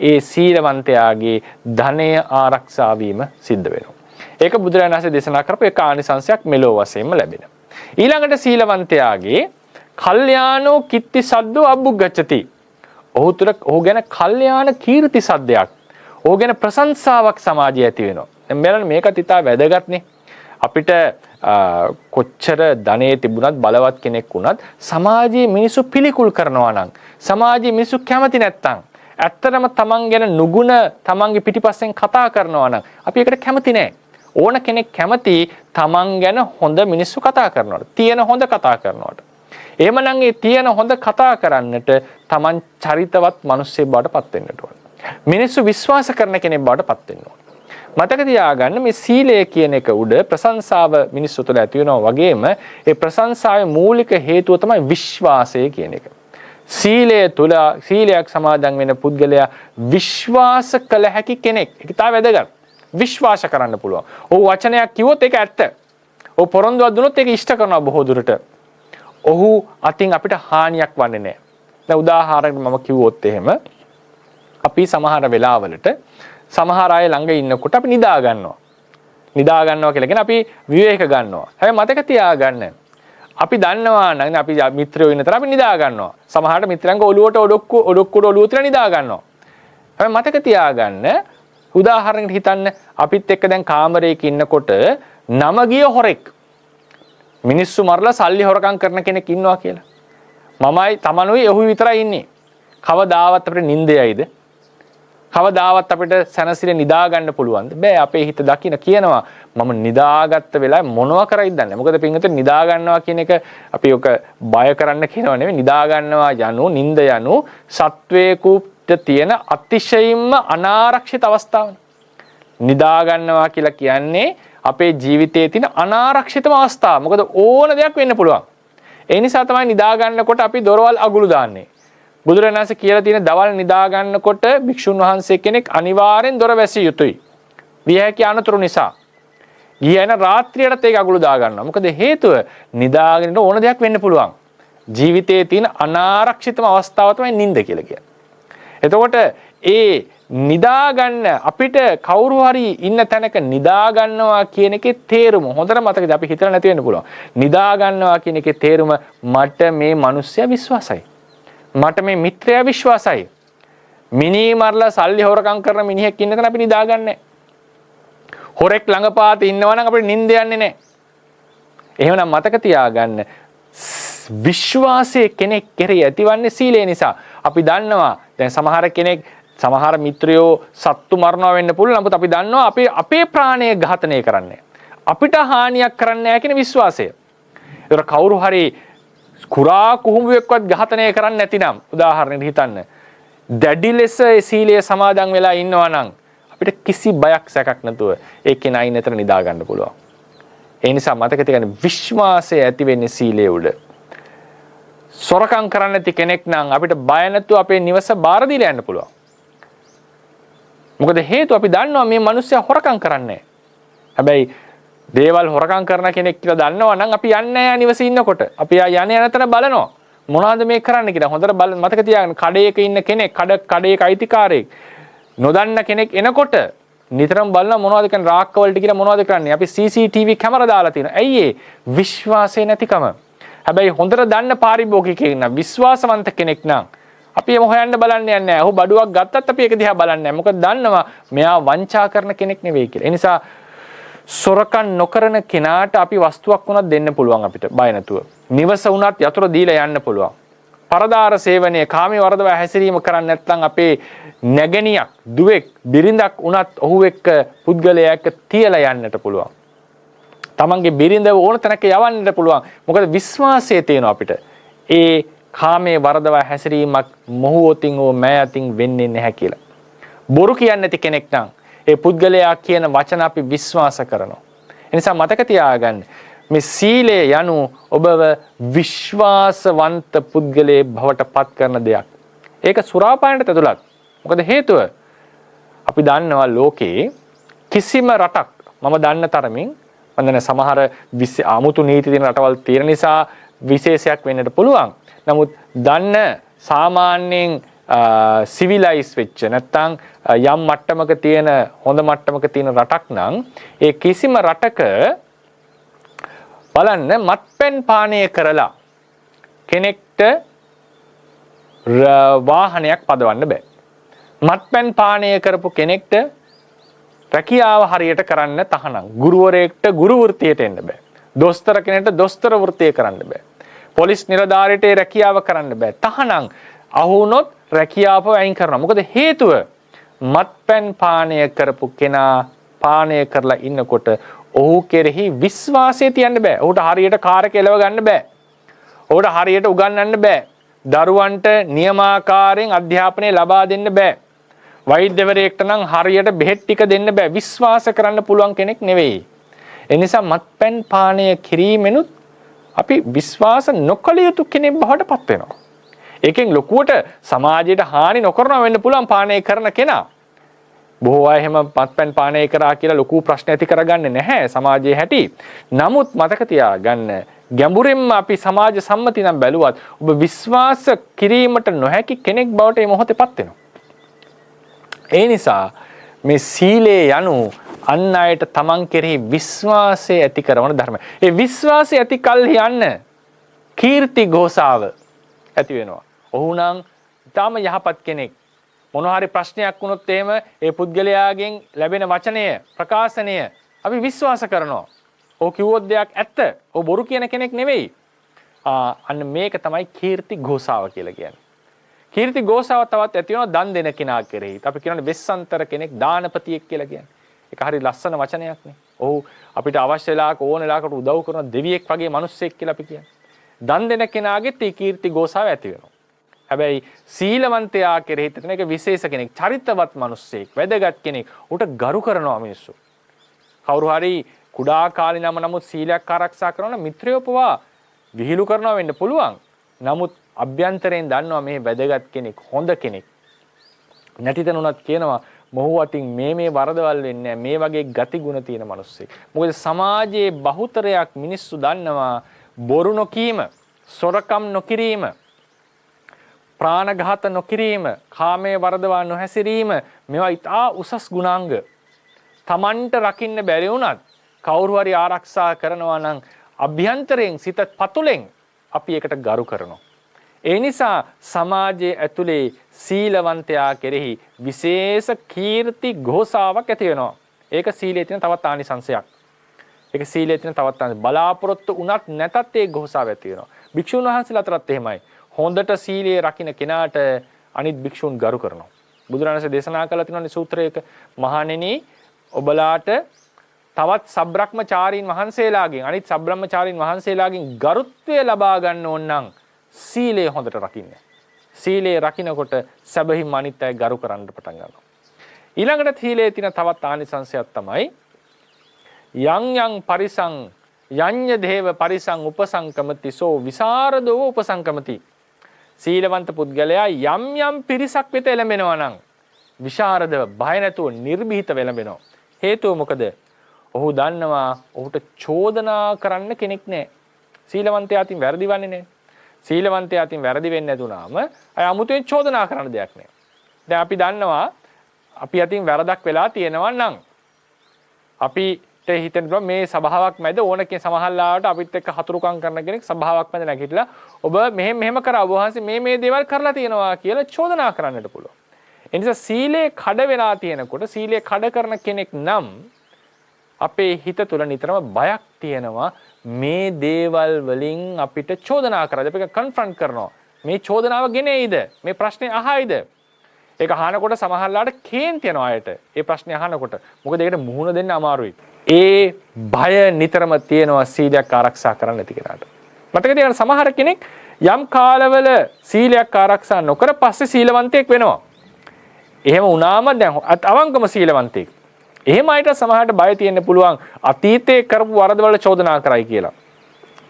ඒ සීලවන්තයාගේ ධනය ආරක්ෂා වීම සිද්ධ වෙනවා. ඒක බුදුරජාණන් වහන්සේ දේශනා කරපු එක ආනිසංශයක් මෙලෝ වශයෙන්ම ලැබෙනවා. ඊළඟට සීලවන්තයාගේ කල්යාණෝ කිත්ති සද්දෝ අබ්බුග්ගච්ඡති. ඔහු තුළ ඔහු ගැන කල්යාණ කීර්ති සද්දයක්, ඔහු ගැන ප්‍රශංසාවක් සමාජයේ ඇති වෙනවා. දැන් බලන්න මේකත් ඉතා වැදගත්නේ. අපිට කොච්චර ධනෙ තිබුණත් බලවත් කෙනෙක් වුණත් සමාජයේ මිනිස්සු පිළිකුල් කරනවා නම්, සමාජයේ මිනිස්සු කැමති නැත්තම්, ඇත්තටම තමන් ගැන නුගුණ තමන්ගේ පිටිපස්සෙන් කතා කරනවා නම් අපි ඒකට කැමති නෑ. ඕන කෙනෙක් කැමති තමන් ගැන හොඳ මිනිස්සු කතා කරනවට, තියෙන හොඳ කතා කරනවට. එහෙමනම් ඒ තියෙන හොඳ කතා කරන්නට තමන් චරිතවත් මිනිස්සෙක් බවට පත් වෙන්නට ඕන. මිනිස්සු විශ්වාස කරන කෙනෙක් බවට පත් වෙන්න ඕන. මතක තියාගන්න මේ සීලය කියන එක උඩ ප්‍රශංසාව මිනිස්සු තුළ ඇති වෙනවා වගේම ඒ ප්‍රශංසාවේ මූලික හේතුව තමයි විශ්වාසය කියන එක. සීලය තුළ සීලයක් සමාදන් වෙන පුද්ගලයා විශ්වාස කළ හැකි කෙනෙක්. ඒක තමයි වැදගත්. විශ්වාස කරන්න පුළුවන්. ඔහු වචනයක් කිව්වොත් ඒක ඇත්ත. ඔහු පොරොන්දුවක් දුන්නොත් ඒක ඉෂ්ට කරනවා බොහෝ දුරට. ඔහු අතින් අපිට හානියක් වන්නේ නැහැ. දැන් උදාහරණයක් මම කිව්වොත් එහෙම අපි සමහර වෙලාවලට සමහර අය ළඟ ඉන්නකොට අපි නිදා ගන්නවා. නිදා ගන්නවා කියලා කියන අපි විවේක ගන්නවා. හැබැයි මතක තියාගන්න. අපි දන්නවා නම් අපි මිත්‍රයෝ ඉන්න තර අපි නිදා ගන්නවා. සමහරට මිත්‍රයන්ගේ ඔළුවට ඔඩොක්කුවට ඔළුව තියලා නිදා ගන්නවා. හැබැයි මතක තියාගන්න උදාහරණයකට හිතන්න අපිත් එක්ක දැන් කාමරයක ඉන්නකොට නම ගිය හොරෙක් මිනිස්සු මරලා සල්ලි හොරකම් කරන කෙනෙක් ඉන්නවා කියලා. මමයි තමනුයි ඔහු විතරයි ඉන්නේ. කවදාවත් අපිට නිින්ද යයිද? කවදාවත් අපිට සැනසෙල නිදා ගන්න පුළුවන්ද? බෑ. අපේ හිත දකින්න කියනවා මම නිදාගත්ත වෙලාවේ මොනවා කරයිද දන්නේ නැහැ. මොකද පින්විත නිදා ගන්නවා කියන එක අපි ඔක බය කරන්න කියනව නෙවෙයි. නිදා ගන්නවා යනු නිින්ද යනු සත්වේකුට තියෙන අතිශයින්ම අනාරක්ෂිත අවස්ථාවක්. නිදා ගන්නවා කියලා කියන්නේ අපේ ජීවිතයේ තියෙන අනාරක්ෂිතම අවස්ථාව. මොකද ඕන දෙයක් වෙන්න පුළුවන්. ඒ නිසා තමයි නිදා ගන්නකොට අපි දොරවල් අගුළු දාන්නේ. බුදුරජාණන් වහන්සේ කියලා තියෙන දවල් නිදා ගන්නකොට භික්ෂුන් වහන්සේ කෙනෙක් අනිවාර්යෙන් දොර වැසිය යුතුයි. විය හැකි අනතුරු නිසා. ගියන රාත්‍රියටත් ඒක අගුළු දා ගන්නවා. මොකද හේතුව නිදාගෙන ඕන දෙයක් වෙන්න පුළුවන්. ජීවිතයේ තියෙන අනාරක්ෂිතම අවස්ථාව තමයි නිින්ද කියලා කියන්නේ. එතකොට ඒ නිදා ගන්න අපිට කවුරු හරි ඉන්න තැනක නිදා ගන්නවා කියන එකේ තේරුම හොඳට මතකද? අපි හිතලා නැති වෙන්න පුළුවන්. නිදා ගන්නවා කියන එකේ තේරුම මට මේ මිනිස්සයා විශ්වාසයි. මට මේ මිත්‍රයා විශ්වාසයි. මිනී මරලා සල්ලි හොරකම් කරන මිනිහෙක් ඉන්න තැන අපි නිදා ගන්නෑ. හොරෙක් ළඟපාත ඉන්නවා නම් අපිට නිින්ද යන්නේ නැහැ. එහෙමනම් මතක තියාගන්න විශ්වාසයේ කෙනෙක් කෙරෙහි ඇතිවන්නේ සීලය නිසා. අපි දන්නවා දැන් සමහර මිත්‍රයෝ සත්තු මරනවා වෙන්න පුළුවන්. නමුත් අපි දන්නවා අපේ ප්‍රාණය ඝාතනය කරන්නේ. අපිට හානියක් කරන්නේ නැහැ කියන විශ්වාසය. ඒතර කවුරු හරි කුරා කුහුඹුවෙක්වත් ඝාතනය කරන්නේ නැතිනම් උදාහරණයක් හිතන්න. දැඩි ලෙස සීලය සමාදන් වෙලා ඉන්නවා නම් අපිට කිසි බයක් සැකක් නැතුව ඒ කෙනා ඉන්නතර නිදා ගන්න පුළුවන්. ඒ නිසා මතක තියාගන්න විශ්වාසය ඇති වෙන්නේ සීලයේ උඩ. සොරකම් කරන්න නැති කෙනෙක් නම් අපිට බය නැතුව අපේ නිවස බාර දීලා යන්න පුළුවන්. මොකද හේතුව අපි දන්නවා මේ මිනිස්සයා හොරකම් කරන්නේ. හැබැයි දේවල් හොරකම් කරන කෙනෙක් කියලා දන්නවා නම් අපි යන්නේ නැහැ නිවසේ ඉන්නකොට. අපි යන්නේ නැතන බලනවා. මොනවද මේ කරන්න කියලා. හොඳට මතක තියාගන්න කඩේක ඉන්න කෙනෙක් කඩේක අයිතිකාරයෙක් නොදන්න කෙනෙක් එනකොට නිතරම බලන මොනවද කියන්නේ රාක්කවලට කියලා මොනවද කරන්නේ. අපි CCTV කැමරා දාලා තියෙනවා. ඇයි ඒ විශ්වාසය නැතිකම. හැබැයි හොඳට දන්න පාරිභෝගිකයෙක් නම් විශ්වාසවන්ත කෙනෙක් නම් අපි එම හොයන්න බලන්න යන්නේ නැහැ. ඔහු බඩුවක් ගත්තත් අපි ඒක දිහා බලන්නේ නැහැ. මොකද දන්නවා මෙයා වංචා කරන කෙනෙක් නෙවෙයි කියලා. ඒ නිසා සොරකම් නොකරන කෙනාට අපි වස්තුවක් වුණත් දෙන්න පුළුවන් අපිට බය නැතුව. නිවස වුණත් යතුරු දීලා යන්න පුළුවන්. පරදාර සේවනයේ කාමී වර්ධව හැසිරීම කරන්නේ නැත්නම් අපේ නැගණියක් දුවෙක් බිරිඳක් වුණත් ඔහු එක්ක පුද්ගලයා එක්ක තියලා යන්නට පුළුවන්. තමන්ගේ බිරිඳව ඕන තැනක යවන්නට පුළුවන්. මොකද විශ්වාසය තියෙනවා අපිට. ඒ කාමයේ වර්ධව හැසිරීමක් මොහොතින් හෝ මෑතින් වෙන්නේ නැහැ කියලා. බොරු කියන්නේ නැති කෙනෙක් නම් ඒ පුද්ගලයා කියන වචන අපි විශ්වාස කරනවා. ඒ නිසා මතක තියාගන්න මේ සීලය යනු ඔබව විශ්වාසවන්ත පුද්ගලයෙක් බවට පත් කරන දෙයක්. ඒක සුරාපානට ඇතුළත්. මොකද හේතුව අපි දන්නවා ලෝකේ කිසිම රටක් මම දන්න තරමින් වන්දන සමහර අමුතු නීති තියෙන රටවල් තියෙන නිසා විශේෂයක් වෙන්නට පුළුවන්. නමුත් දන්න සාමාන්‍යයෙන් සිවිලයිස් වෙච්ච නැත්නම් යම් මට්ටමක තියෙන හොඳ මට්ටමක තියෙන රටක් නම් ඒ කිසිම රටක බලන්න මත්පැන් පානය කරලා කෙනෙක්ට වාහනයක් පදවන්න බෑ. මත්පැන් පානය කරපු කෙනෙක්ට රැකියාව හරියට කරන්න තහනම්. ගුරුවරයෙක්ට ගුරු වෘත්තියට එන්න බෑ. දොස්තර කෙනෙක්ට දොස්තර වෘත්තිය කරන්න බෑ. පොලිස් නිලධාරියට රැකියාව කරන්න බෑ. තහනම් අහු වුණොත් රැකියාව අයින් කරනවා. මොකද හේතුව මත්පැන් පානය කරපු කෙනා පානය කරලා ඉන්නකොට ඔහු කෙරෙහි විශ්වාසය තියන්න බෑ. ඔහුට හරියට කාර් එක එලව ගන්න බෑ. ඔහුට හරියට උගන්වන්න බෑ. දරුවන්ට නියමාකාරයෙන් අධ්‍යාපනය ලබා දෙන්න බෑ. වෛද්‍යවරයෙක්ට නම් හරියට බෙහෙත් ටික දෙන්න බෑ. විශ්වාස කරන්න පුළුවන් කෙනෙක් නෙවෙයි. ඒ නිසා මත්පැන් පානය කිරීමෙනුත් අපි විශ්වාස නොකළ යුතු කෙනෙක් බවට පත් වෙනවා. ඒකෙන් ලොකුවට සමාජයට හානි නොකරනවා වෙන්න පුළුවන් පානය කරන කෙනා. බොහෝ අය එහෙම මත්පැන් පානය කරා කියලා ලොකු ප්‍රශ්න ඇති කරගන්නේ නැහැ සමාජයේ හැටි. නමුත් මතක තියාගන්න ගැඹුරින්ම අපි සමාජ සම්මති නම් බැලුවත් ඔබ විශ්වාස කිරීමට නොහැකි කෙනෙක් බවට මේ මොහොතේපත් වෙනවා. ඒ නිසා මේ සීලය යනු අන් අයට තමන් කෙරෙහි විශ්වාසය ඇති කරන ධර්මය. ඒ විශ්වාසය ඇති කල්හි යන්න කීර්ති ഘോഷාව ඇති වෙනවා. ඔහු නම් ඊටම යහපත් කෙනෙක්. මොන හරි ප්‍රශ්නයක් වුණොත් එහෙම ඒ පුද්ගලයාගෙන් ලැබෙන වචනය ප්‍රකාශනය අපි විශ්වාස කරනවා. ඔහු කිව්වොත් දෙයක් ඇත්ත. ඔහු බොරු කියන කෙනෙක් නෙවෙයි. අන්න මේක තමයි කීර්ති ഘോഷාව කියලා කියන්නේ. කීර්ති ഘോഷාව තවත් ඇති වෙනවා දන් දෙන කෙනා කෙරෙහි. අපි කියනවානේ වෙස්සන්තර කෙනෙක් දානපතියෙක් කියලා කියන්නේ. ඒක හරි ලස්සන වචනයක් නේ. ඔහු අපිට අවශ්‍ය වෙලාවක ඕන වෙලාවකට උදව් කරන දෙවියෙක් වගේ මිනිස්සෙක් කියලා අපි කියන්නේ. දන් දෙන කෙනාගෙත් ඒ කීර්ති ഘോഷාව ඇති වෙනවා. හැබැයි සීලවන්තයා කෙරෙහි තියෙන එක විශේෂ කෙනෙක්, චරිතවත් මිනිස්සෙක්, වැදගත් කෙනෙක්. උට ගරු කරනවා මිනිස්සු. කවුරු හරි කුඩා කාලේ නමුත් සීලයක් ආරක්ෂා කරනවා මිත්‍රයෝ පවා විහිළු කරනවා වෙන්න පුළුවන්. නමුත් අභ්‍යන්තරයෙන් දන්නවා මේ වැදගත් කෙනෙක්, හොඳ කෙනෙක්. නැතිතනුණත් කියනවා මොහු අතින් මේ වරදවල් වෙන්නේ මේ වගේ ගති ගුණ තියෙන මිනිස්සෙක්. මොකද සමාජයේ බහුතරයක් මිනිස්සු දන්නවා බොරු නොකීම, සොරකම් නොකිරීම, ප්‍රාණඝාත නොකිරීම, කාමයේ වරදවා නොහැසිරීම මේවා ඉතා උසස් ගුණාංග. Tamanට රකින්න බැරි වුණත් කවුරු හරි ආරක්ෂා කරනවා නම් අභ්‍යන්තරයෙන් සිත පතුලෙන් අපි ඒකට ගරු කරනවා. ඒ නිසා සමාජයේ ඇතුලේ සීලවන්තයා කෙරෙහි විශේෂ කීර්ති ഘോഷාවක් ඇති වෙනවා. ඒක සීලයේ තියෙන තවත් ආනිසංශයක්. ඒක සීලයේ තියෙන තවත් බලාපොරොත්තු උනත් නැතත් ඒ ഘോഷාව ඇති වෙනවා. භික්ෂුන් වහන්සේලා අතරත් එහෙමයි. හොඳට සීලයේ රකින්න කෙනාට අනිත් භික්ෂුන් ගරු කරනවා. බුදුරණසේ දේශනා කළා තියෙනවානේ සූත්‍රයක මහණෙනි ඔබලාට තවත් සබ්‍රක්‍මචාරීන් වහන්සේලාගෙන් අනිත් සබ්‍රක්‍මචාරීන් වහන්සේලාගෙන් ගරුත්වය ලබා ගන්න ඕන නම් සීලය හොඳට රකින්න. සීලය රකින්නකොට සැබවින්ම අනිත් අය ගරු කරන්න පටන් ගන්නවා. ඊළඟට සීලයේ තියෙන තවත් ආනිසංශයක් තමයි යං පරිසං යඤ්ඤ දේව පරිසං උපසංකමති සෝ විසරදෝ උපසංකමති. සීලවන්ත පුද්ගලයා යම් පිරිසක් වෙත එළඹෙනවා නම් විශාරදව බය නැතුව නිර්භීත වෙළඹෙනවා. හේතුව මොකද? ඔහු දන්නවා ඔහුට චෝදනා කරන්න කෙනෙක් නැහැ. සීලවන්තයා අතින් වැරදිවන්නේ නැහැ. සීලවන්තයා අතින් වැරදි වෙන්නේ නැතුණාම අය අමුතුවෙන් චෝදනා කරන්න දෙයක් නැහැ. දැන් අපි දන්නවා අපි අතින් වැරදක් වෙලා තියෙනවා නම් අපිට හිතෙන්න පුළුවන් මේ සභාවක් මැද ඕනකේ සමහරලාවට අපිත් එක්ක හතුරුකම් කරන කෙනෙක් සභාවක් මැද නැගිටලා ඔබ මෙහෙම කරා ඔබ වහන්සේ මේ දේවල් කරලා තියෙනවා කියලා චෝදනා කරන්නට පුළුවන්. ඒ නිසා සීලේ කඩ වෙලා තියෙනකොට සීලේ කඩ කරන කෙනෙක් නම් අපේ හිත තුළ නිතරම බයක් තියෙනවා මේ දේවල් වලින් අපිට චෝදනා කරද්දී අපි කන්ෆ්‍රන්ට් කරනවා. මේ චෝදනාව ගෙනෙයිද? මේ ප්‍රශ්නේ අහයිද? ඒක අහනකොට සමහරලාට කේන්ති යනවා අයට. ඒ ප්‍රශ්නේ අහනකොට. මොකද ඒකට මුහුණ දෙන්න අමාරුයි. ඒ බය නිතරම තියෙනවා සීලයක් ආරක්ෂා කරන්න නැති කෙනාට. මතක තියාගන්න සමහර කෙනෙක් යම් කාලවල සීලයක් ආරක්ෂා නොකර පස්සේ සීලවන්තයෙක් වෙනවා. එහෙම වුණාම දැන් අවංකම සීලවන්තයෙක්. එහෙම අයට සමහරට බය තියෙන්න පුළුවන් අතීතයේ කරපු වරදවල චෝදනා කරයි කියලා.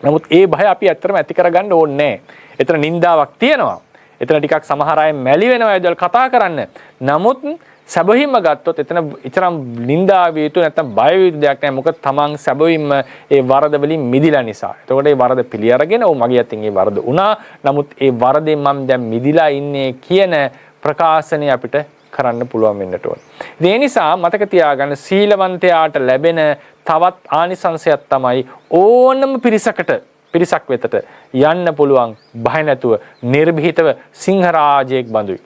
නමුත් ඒ භය අපි ඇත්තටම ඇති කරගන්න ඕනේ නැහැ. එතන නින්දාවක් තියෙනවා. එතන ටිකක් සමහර අය මැලි වෙනවා ඒදල් කතා කරන්න. නමුත් සැබවින්ම ගත්තොත් එතන ඉතරම් නින්දා විය යුතු නැත්නම් බය විය යුතු දෙයක් නැහැ. මොකද තමන් සැබවින්ම ඒ වරද වලින් මිදිලා නිසා. එතකොට ඒ වරද පිළි අරගෙන මගේ අතින් ඒ වරද වුණා. නමුත් ඒ වරදෙන් මම දැන් මිදිලා ඉන්නේ කියන ප්‍රකාශනය අපිට කරන්න පුළුවන් වෙන්නට ඕන. ඒ නිසා මතක තියාගන්න සීලවන්තයාට ලැබෙන තවත් ආනිසංසයක් තමයි ඕනම පිරිසක් වෙතට යන්න පුළුවන් බය නැතුව නිර්භීතව සිංහරාජයෙක් බඳුයි.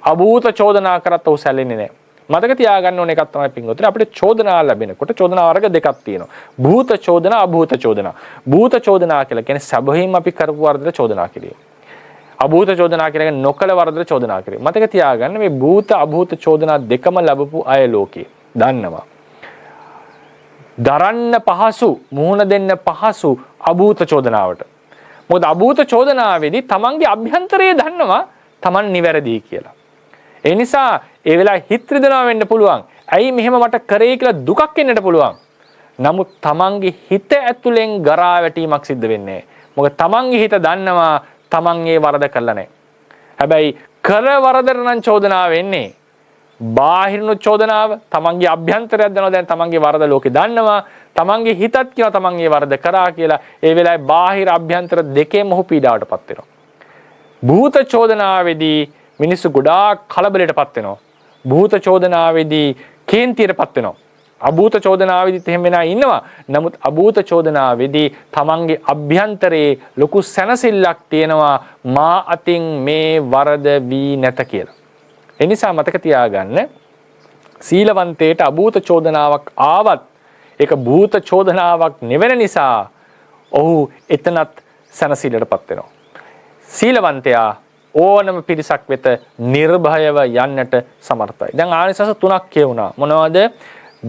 අභූත චෝදනා කරත් ඔහු සැලෙන්නේ නැහැ. මතක තියාගන්න ඕන එකක් තමයි පින්වතුනි අපිට චෝදනා ලැබෙනකොට චෝදනා වර්ග දෙකක් තියෙනවා. භූත චෝදනා අභූත චෝදනා. භූත චෝදනා කියලා කියන්නේ සැබවින්ම අපි කරපු වරදට චෝදනා කිරීම. අභූත චෝදනා කියන්නේ නොකල වරදට චෝදනා කිරීම. මතක තියාගන්න මේ භූත අභූත චෝදනා දෙකම ලැබපු අය ලෝකේ දන්නවා. දරන්න පහසු මුහුණ දෙන්න පහසු අභූත චෝදනාවට. මොකද අභූත චෝදනාවේදී තමන්ගේ අභ්‍යන්තරයේ දන්නවා තමන් නිවැරදි කියලා. ඒ නිසා ඒ වෙලාවේ හිත රිදෙනවා වෙන්න පුළුවන්. ඇයි මෙහෙම මට කරේ කියලා දුකක් එන්නට පුළුවන්. නමුත් තමන්ගේ හිත ඇතුලෙන් ගරා වැටීමක් සිද්ධ වෙන්නේ නැහැ. මොකද තමන්ගේ හිත දන්නවා තමන් ඒ වරද කළා නැහැ. හැබැයි කර වරදට නම් චෝදනාව වෙන්නේ. බාහිරනු චෝදනාව තමන්ගේ අභ්‍යන්තරයක් දනවා දැන් තමන්ගේ වරද ලෝකේ දන්නවා. තමන්ගේ හිතත් කියනවා තමන් ඒ වරද කරා කියලා. ඒ වෙලාවේ බාහිර අභ්‍යන්තර දෙකේම ඔහු පීඩාවටපත් වෙනවා. භූත චෝදනාවේදී මිනිස්සු ගොඩාක් කලබලයටපත් වෙනවා. භූත චෝදනාවේදී කේන්තියටපත් වෙනවා. අභූත චෝදනාවේදීත් එහෙම වෙනා ඉන්නවා. නමුත් අභූත චෝදනාවේදී තමන්ගේ අභ්‍යන්තරයේ ලොකු සැනසෙල්ලක් තියෙනවා මා අතින් මේ වරද වී නැත කියලා. ඒ නිසා මතක තියාගන්න සීලවන්තයට අභූත චෝදනාවක් ආවත් ඒක භූත චෝදනාවක් නෙවෙන නිසා ඔහු එතනත් සැනසෙල්ලටපත් වෙනවා. සීලවන්තයා ඕනම පිරිසක් වෙත නිර්භයව යන්නට සමර්ථයි. දැන් ආනිසංස 3ක් කියවුණා. මොනවද?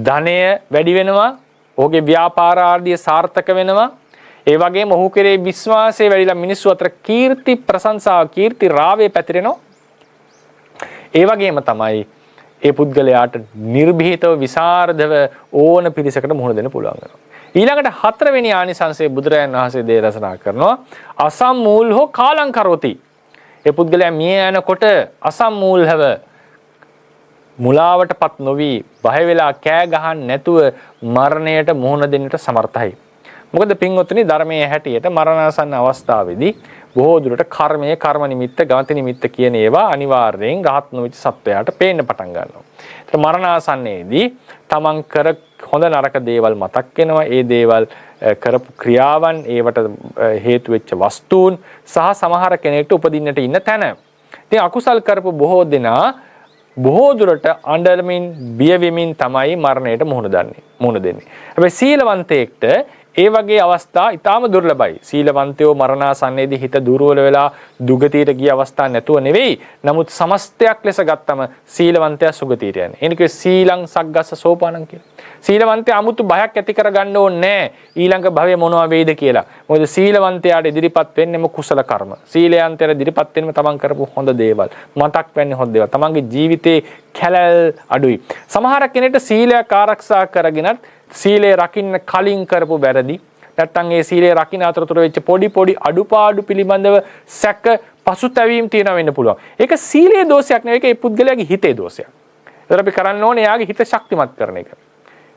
ධනය වැඩි වෙනවා, ඔහුගේ ව්‍යාපාර ආර්ධිය සාර්ථක වෙනවා. ඒ වගේම ඔහු කෙරේ විශ්වාසය වැඩිලා මිනිස්සු අතර කීර්ති ප්‍රශංසාව, කීර්ති රාවය පැතිරෙනවා. ඒ වගේම තමයි ඒ පුද්ගලයාට නිර්භීතව විසරදව ඕන පිරිසකට මුහුණ දෙන්න පුළුවන් වෙනවා. ඊළඟට 4 වෙනි ආනිසංසයේ බුදුරජාණන් වහන්සේ දේශනා කරනවා අසම්මූලෝ කාලං කරෝති. ඒ පුද්ගලයා මිය යනකොට අසම්මූලව මුලාවටපත් නොවි බය වෙලා කෑ ගහන්න නැතුව මරණයට මුහුණ දෙන්නට සමර්ථයි. මොකද පින්වත්නි ධර්මයේ හැටියට මරණාසන්න අවස්ථාවේදී බොහෝ දුරට කර්මයේ කර්ම නිමිත්ත ගාති නිමිත්ත කියන ඒවා අනිවාර්යෙන් රහත් නොවිච්ච සත්වයාට පේන්න පටන් ගන්නවා. ඒත් මරණාසන්නයේදී තමන් කර හොඳ නරක දේවල් මතක් වෙනවා. ඒ දේවල් කරපු ක්‍රියාවන්, ඒවට හේතු වෙච්ච වස්තුන් සහ සමහර කෙනෙක්ට උපදින්නට ඉන්න තැන. ඉතින් අකුසල් කරපු බොහෝ දෙනා බොහෝ දුරට අඬමින් බිය වෙමින් තමයි මරණයට මුහුණ දෙන්නේ. හැබැයි සීලවන්තයෙක්ට ඒ වගේ අවස්ථා ඊටාම දුර්ලභයි. සීලවන්තයෝ මරණාසන්නයේදී හිත දුර්වල වෙලා දුගතියට ගිය අවස්ථා නැතුව නෙවෙයි. නමුත් සමස්තයක් ලෙස ගත්තම සීලවන්තයා සුගතියට යන්නේ. එනික සීලං සග්ගස්ස සෝපානං කියලා. සීලවන්තයා 아무තු බයක් ඇති කරගන්න ඕනේ නැහැ. ඊළඟ භවයේ මොනවා වෙයිද කියලා. මොකද සීලවන්තයාට ඉදිරිපත් වෙන්නේම කුසල කර්ම. සීලයන්තයට ඉදිරිපත් වෙන්නේම තමන් කරපු හොඳ දේවල්. මතක් වෙන්නේ හොඳ දේවල්. තමන්ගේ ජීවිතේ කැලල් අඩුයි. සමහර කෙනෙක්ට සීලයක් ආරක්ෂා කරගෙනත් සීලය රකින්න කලින් කරපු වැරදි නැත්නම් ඒ සීලය රකින්න අතරතුර වෙච්ච පොඩි අඩුපාඩු පිළිබඳව සැක පසුතැවීම් තියෙන වෙන්න පුළුවන්. ඒක සීලයේ දෝෂයක් නෙවෙයි, ඒක ඒ පුද්ගලයාගේ හිතේ දෝෂයක්. ඒතර අපි කරන්න ඕනේ එයාගේ හිත ශක්තිමත් කරන එක.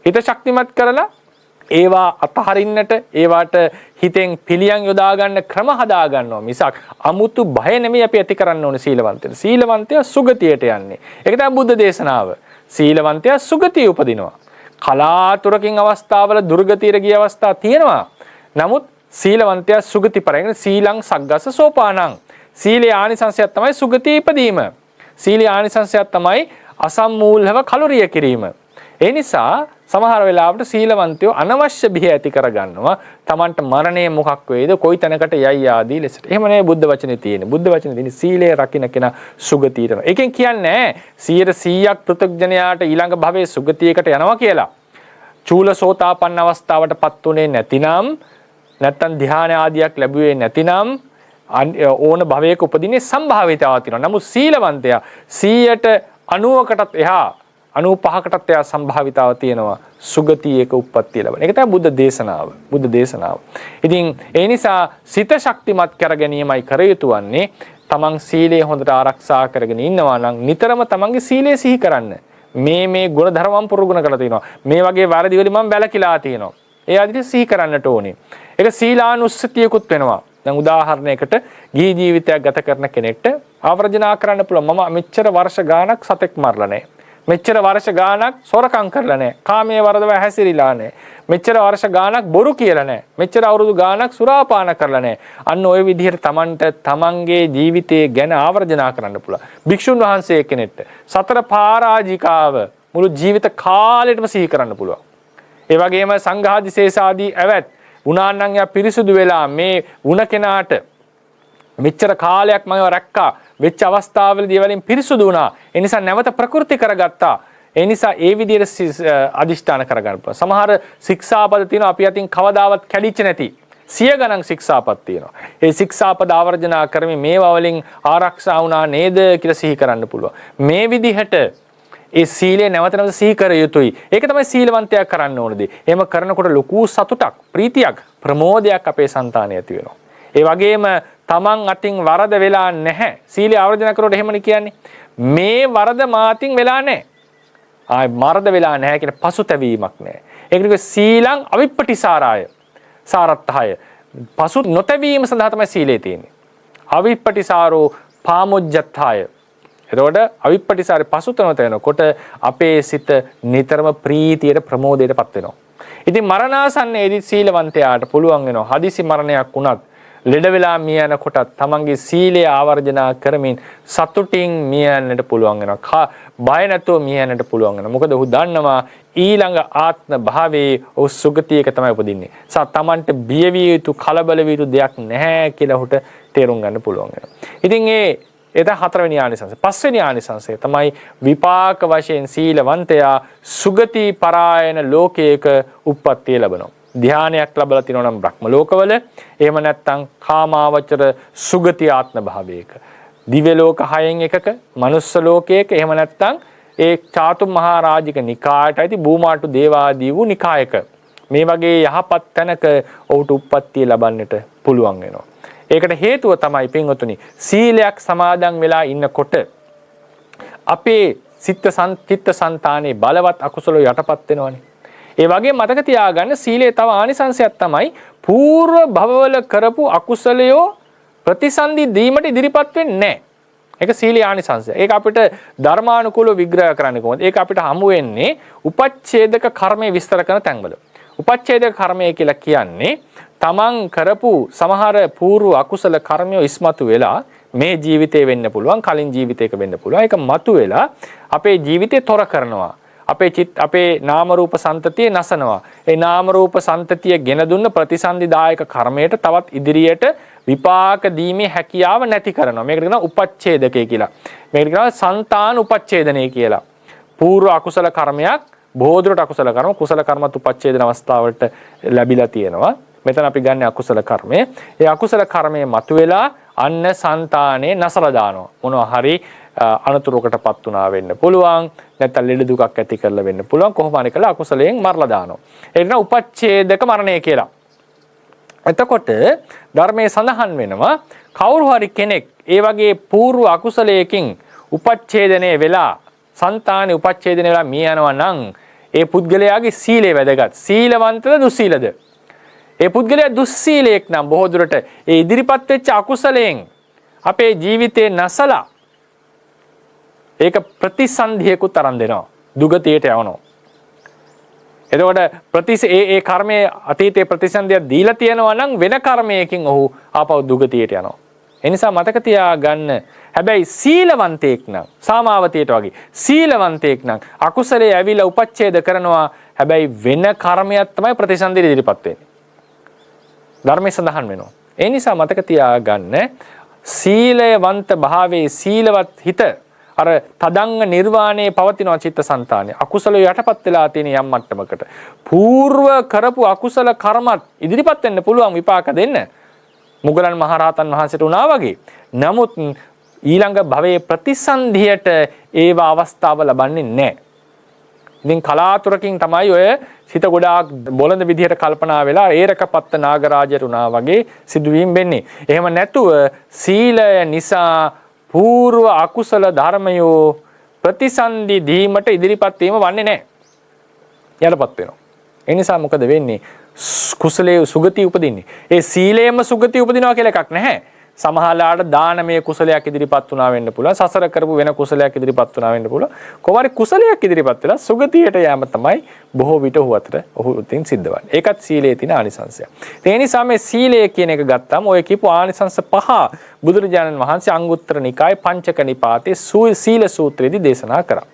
හිත ශක්තිමත් කරලා ඒවා අතහරින්නට, ඒවට හිතෙන් පිළියම් යොදා ගන්න ක්‍රම හදා ගන්නවා මිසක් අමුතු බය නෙමෙයි අපි ඇති කරන්න ඕනේ සීලවන්තයට. සීලවන්තයා සුගතියට යන්නේ. ඒක තමයි බුද්ධ දේශනාව. සීලවන්තයා සුගතිය උපදිනවා. කලාතුරකින් අවස්ථාවල දුර්ගතියට ගිය අවස්ථා තියෙනවා. නමුත් සීලවන්තයා සුගති පරගෙන සීලං සග්ගස්ස සෝපානං. සීලේ ආනිසංසයක් තමයි සුගතිය ඉපදීම. සීලේ ආනිසංසයක් තමයි අසම්මූලව කලුරිය කිරීම. ඒ නිසා සමහර වෙලාවට සීලවන්තයෝ අනවශ්‍ය බිය ඇති කරගන්නවා. Tamanට මරණය මොකක් වේද, කොයි තැනකට යයි ආදී ලෙසට. එහෙම නේ බුද්ධ වචනේ තියෙන්නේ. බුද්ධ වචනේ තියෙන්නේ සීලය රකින්න කෙනා සුගතියට යනවා. ඒකෙන් කියන්නේ 100%ක් පෘථග්ජනයාට ඊළඟ භවයේ සුගතියකට යනවා කියලා. චූලසෝතාපන්න අවස්ථාවටපත් උනේ නැතිනම්, නැත්තම් ධ්‍යාන ආදියක් ලැබුවේ නැතිනම් ඕන භවයක උපදින්නේ සම්භාවිතාවක් තියෙනවා. නමුත් සීලවන්තයා 100%කටත් එහා 95කටත් එයා සම්භාවිතාව තියෙනවා සුගතියක උප්පත්තිය ලැබෙන. ඒක තමයි බුද්ධ දේශනාව. බුද්ධ දේශනාව. ඉතින් ඒ නිසා සිත ශක්තිමත් කර ගැනීමයි කර යුතු වන්නේ. තමන් සීලය හොඳට ආරක්ෂා කරගෙන ඉන්නවා නම් නිතරම තමන්ගේ සීලය සිහි කරන්න. මේ ගුණ ධර්මම් පුරුගුණ කරලා තියෙනවා. මේ වගේ වැරදි වලින් මම වැළකීලා තියෙනවා. ඒ ආදිට සිහි කරන්නට ඕනේ. ඒක සීලානුස්සතියකුත් වෙනවා. දැන් උදාහරණයකට ගිහි ජීවිතයක් ගත කරන කෙනෙක්ට ආවර්ජනා කරන්න පුළුවන්. මම මෙච්චර වර්ෂ ගාණක් සතෙක් මරලා නැහැ. මෙච්චර වර්ෂ ගාණක් සොරකම් කරලා නැහැ. කාමයේ වරදව හැසිරීලා නැහැ. මෙච්චර වර්ෂ ගාණක් බොරු කියලා නැහැ. මෙච්චර අවුරුදු ගාණක් සුරාපාන කරලා නැහැ. අන්න ওই විදිහට තමන්ගේ ජීවිතයේ ගැන ආවර්ජනා කරන්න පුළුවන්. භික්ෂුන් වහන්සේ කෙනෙක්ට සතර පරාජිකාව මුළු ජීවිත කාලෙටම සිහි කරන්න පුළුවන්. ඒ වගේම සංඝාදිශේෂාදී ඇවැත් උනාන්නම් යා පිරිසුදු වෙලා මේ උණ කෙනාට මෙච්චර කාලයක් මම රැක්කා වෙච්ච අවස්ථාවලදී වලින් පිරිසුදු වුණා. ඒ නිසා නැවත ප්‍රකෘති කරගත්තා. ඒ නිසා ඒ විදිහට අදිෂ්ඨාන කරගන්න පුළුවන්. සමහර ශික්ෂාපද තියෙනවා අපි අතින් කවදාවත් කැඩිච්ච නැති. සිය ගණන් ශික්ෂාපද තියෙනවා. ඒ ශික්ෂාපද ආවර්ජනා කරමින් මේවා වලින් ආරක්ෂා වුණා නේද කියලා සිහි කරන්න පුළුවන්. මේ විදිහට ඒ සීලය නැවත නැවත සිහි කර යුතුයි. ඒක තමයි සීලවන්තයා කරන්න ඕන දේ. එහෙම කරනකොට ලොකු සතුටක්, ප්‍රීතියක්, ප්‍රමෝදයක් අපේ సంతානය ඇති වෙනවා. ඒ වගේම තමන් අතින් වරද වෙලා නැහැ. සීලය ආවර්ජන කරනකොට එහෙමනේ කියන්නේ. මේ වරද මාතින් වෙලා නැහැ. ආයි වරද වෙලා නැහැ කියන පසුතැවීමක් නැහැ. ඒකට සීලං අවිප්පටිසාරාය. සාරත්තහය. පසු නොතැවීම සඳහා තමයි සීලය තියෙන්නේ. අවිප්පටිසාරෝ පාමුජ්ජත්හය. එතකොට අවිප්පටිසාරේ පසුතැවෙනකොට වෙනකොට අපේ සිත නිතරම ප්‍රීතියට ප්‍රමෝදයටපත් වෙනවා. ඉතින් මරණාසන්නයේදී සීලවන්තයාට පුළුවන් වෙනවා හදිසි මරණයක් වුණත් ලෙඩ වෙලා මිය යනකොටත් තමන්ගේ සීලය ආවර්ජනා කරමින් සතුටින් මිය යන්නට පුළුවන් වෙනවා. බය නැතුව මිය යන්නට පුළුවන් වෙනවා. මොකද ඔහු දන්නවා ඊළඟ ආත්ම භාවයේ ඔහු සුගතියක තමයි උපදින්නේ. තමන්ට බිය විය යුතු කලබල විය යුතු දෙයක් නැහැ කියලා ඔහුට තේරුම් ගන්න පුළුවන් වෙනවා. ඉතින් එත හතරවෙනි ආනිසංසය. පස්වෙනි ආනිසංසය තමයි විපාක වශයෙන් සීලවන්තයා සුගති පරායන ලෝකයක උප්පත්තිය ලැබෙනවා. ධානයක් ලැබලා තිනවා නම් බ්‍රහ්ම ලෝකවල, එහෙම නැත්නම් කාමාවචර සුගති ආත්ම භාවයක, දිව්‍ය ලෝක 6න් එකක, මනුස්ස ලෝකයක, එහෙම නැත්නම් ඒ චාතු මහරජික නිකායට අයිති භූමාටු දේවාදී වූ නිකායක මේ වගේ යහපත් තැනක ඔහුට උප්පත්තිය ලබන්නට පුළුවන් වෙනවා. ඒකට හේතුව තමයි පින්වතුනි සීලයක් සමාදන් වෙලා ඉන්නකොට අපේ චිත්ත සංතානයේ බලවත් අකුසල යටපත් වෙනවනේ. ඒ වගේ මතක තියාගන්න සීලේ තව ආනිසංශයක් තමයි పూర్ව භවවල කරපු අකුසලයෝ ප්‍රතිසන්දි දීමට ඉදිරිපත් වෙන්නේ නැහැ. ඒක සීලේ ආනිසංශය. ඒක අපිට ධර්මානුකූලව විග්‍රහ කරන්න කොහොමද? ඒක අපිට හමු වෙන්නේ උපච්ඡේදක කර්මයේ විස්තර කරන තැන්වල. උපච්ඡේදක කර්මය කියලා කියන්නේ තමන් කරපු සමහර పూర్ව අකුසල කර්මය ඉස්මතු වෙලා මේ ජීවිතේ වෙන්න පුළුවන්, කලින් ජීවිතයක වෙන්න පුළුවන්. ඒක මතු වෙලා අපේ ජීවිතේ තොර කරනවා. අපේ නාම රූප සන්තතිය නසනවා. ඒ නාම රූප සන්තතිය ගෙන දුන්න ප්‍රතිසන්දිදායක කර්මයට තවත් ඉදිරියට විපාක දීමේ හැකියාව නැති කරනවා. මේකට කියනවා උපච්ඡේදකය කියලා. මේකට කියනවා సంతాන උපච්ඡේදනය කියලා. పూర్ව අකුසල කර්මයක් බොහෝ දුරට අකුසල කර්ම, කුසල කර්මත් උපච්ඡේදන අවස්ථාවලට ලැබිලා තියෙනවා. මෙතන අපි ගන්න අකුසල කර්මය. ඒ අකුසල කර්මයේ මතුවලා අන්න సంతානේ නසලා දානවා. මොනවා හරි අනතුරකටපත් වුණා වෙන්න පුළුවන්, නැත්නම් ලෙඩ දුකක් ඇති කරලා වෙන්න පුළුවන්. කොහොම හරි කළා අකුසලයෙන් මරලා දානවා. ඒක න උපච්ඡේදක මරණය කියලා. එතකොට ධර්මයේ සඳහන් වෙනවා කවුරු හරි කෙනෙක් ඒ වගේ పూర్ව අකුසලයකින් උපච්ඡේදනය වෙලා సంతානේ උපච්ඡේදනය වෙලා මිය යනවා නම් ඒ පුද්ගලයාගේ සීලය වැදගත්. සීලවන්තද දුස්සීලද? ඒ පුද්ගලයා දුස්සීලයක් නම් බොහෝ දුරට ඒ ඉදිරිපත් වෙච්ච අකුසලයෙන් අපේ ජීවිතේ නැසලා ඒක ප්‍රතිසන්ධියකුත් තරම් දෙනවා. දුගතියට යවනවා. එතකොට ඒ කර්මයේ අතීතයේ ප්‍රතිසන්ධිය දීලා තියෙනවා නම් වෙන කර්මයකින් ඔහු ආපහු දුගතියට යනවා. ඒ නිසා මතක තියාගන්න. හැබැයි සීලවන්තයෙක් නම් සාමාවතියට වගේ සීලවන්තයෙක් නම් අකුසලයේ ඇවිල්ලා උපච්ඡේද කරනවා. හැබැයි වෙන කර්මයක් තමයි ප්‍රතිසන්ධිය ඉදිරිපත් වෙන්නේ. ධර්මයේ සඳහන් වෙනවා. ඒ නිසා මතක තියාගන්න සීලවන්ත භාවයේ සීලවත් හිත අර තදංග නිර්වාණයේ පවතින චිත්තසංතානය අකුසල යටපත් වෙලා තියෙන යම් මට්ටමකට. పూర్ව කරපු අකුසල කර්මත් ඉදිරිපත් වෙන්න පුළුවන් විපාක දෙන්න. මුගලන් මහරහතන් වහන්සේට උනා වගේ. නමුත් ඊළඟ භවයේ ප්‍රතිසන්ධියට ඒව අවස්ථාව ලබන්නේ නැහැ. ඉතින් කලාතුරකින් තමයි ඔය සිත ගොඩාක් බොළඳ විදිහට කල්පනා වෙලා ඒරකපත්ත නාගරාජයට උනා වගේ සිදුවීම් වෙන්නේ. එහෙම නැතුව සීලය නිසා పూర్ව අකුසල ධර්මයෝ ප්‍රතිසන්දි දීමට ඉදිරිපත් වීම වන්නේ නැහැ. යටපත් වෙනවා. ඒ නිසා මොකද වෙන්නේ? කුසලයේ සුගතිය උපදින්නේ. ඒ සීලයෙන්ම සුගතිය උපදිනවා කියලා එකක් නැහැ. සමහරලාට දානමය කුසලයක් ඉදිරිපත් වුණා වෙන්න පුළුවන්. සසර කරපු වෙන කුසලයක් ඉදිරිපත් වුණා වෙන්න පුළුවන්. කොහොමරි කුසලයක් ඉදිරිපත් වෙලා සුගතියට යෑම තමයි බොහෝ විට ඔහු අතර ඔහු උතින් සිද්ධ වන්නේ. ඒකත් සීලයේ තියෙන ආනිසංශය. ඒ නිසා මේ සීලය කියන එක ගත්තාම ඔය කියපු ආනිසංශ පහ බුදුරජාණන් වහන්සේ අංගුත්තර නිකායේ පංචක නිපාතේ සීල සූත්‍රයේදී දේශනා කරා.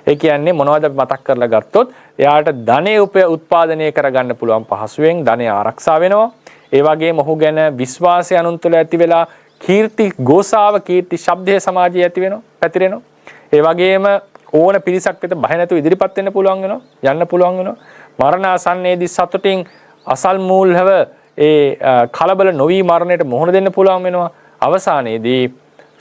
ඒ කියන්නේ මොනවද අපි මතක් කරලා ගත්තොත් එයාට ධනෙ උත්පාදනය කරගන්න පුළුවන් පහසුවෙන් ධනෙ ආරක්ෂා වෙනවා. ඒ වගේම ඔහු ගැන විශ්වාසය අනුන් තුළ ඇති වෙලා කීර්ති ගෝසාව කීර්ති ශබ්දයේ සමාජයේ ඇති වෙනවා පැතිරෙනවා. ඒ වගේම ඕන පිරිසක් වෙත බය නැතුව ඉදිරිපත් වෙන්න පුළුවන් වෙනවා. යන්න පුළුවන් වෙනවා. මරණාසන්නයේදී සතුටින් අසල් මූල්ව ඒ කලබල නොවි මරණයට මුහුණ දෙන්න පුළුවන් වෙනවා. අවසානයේදී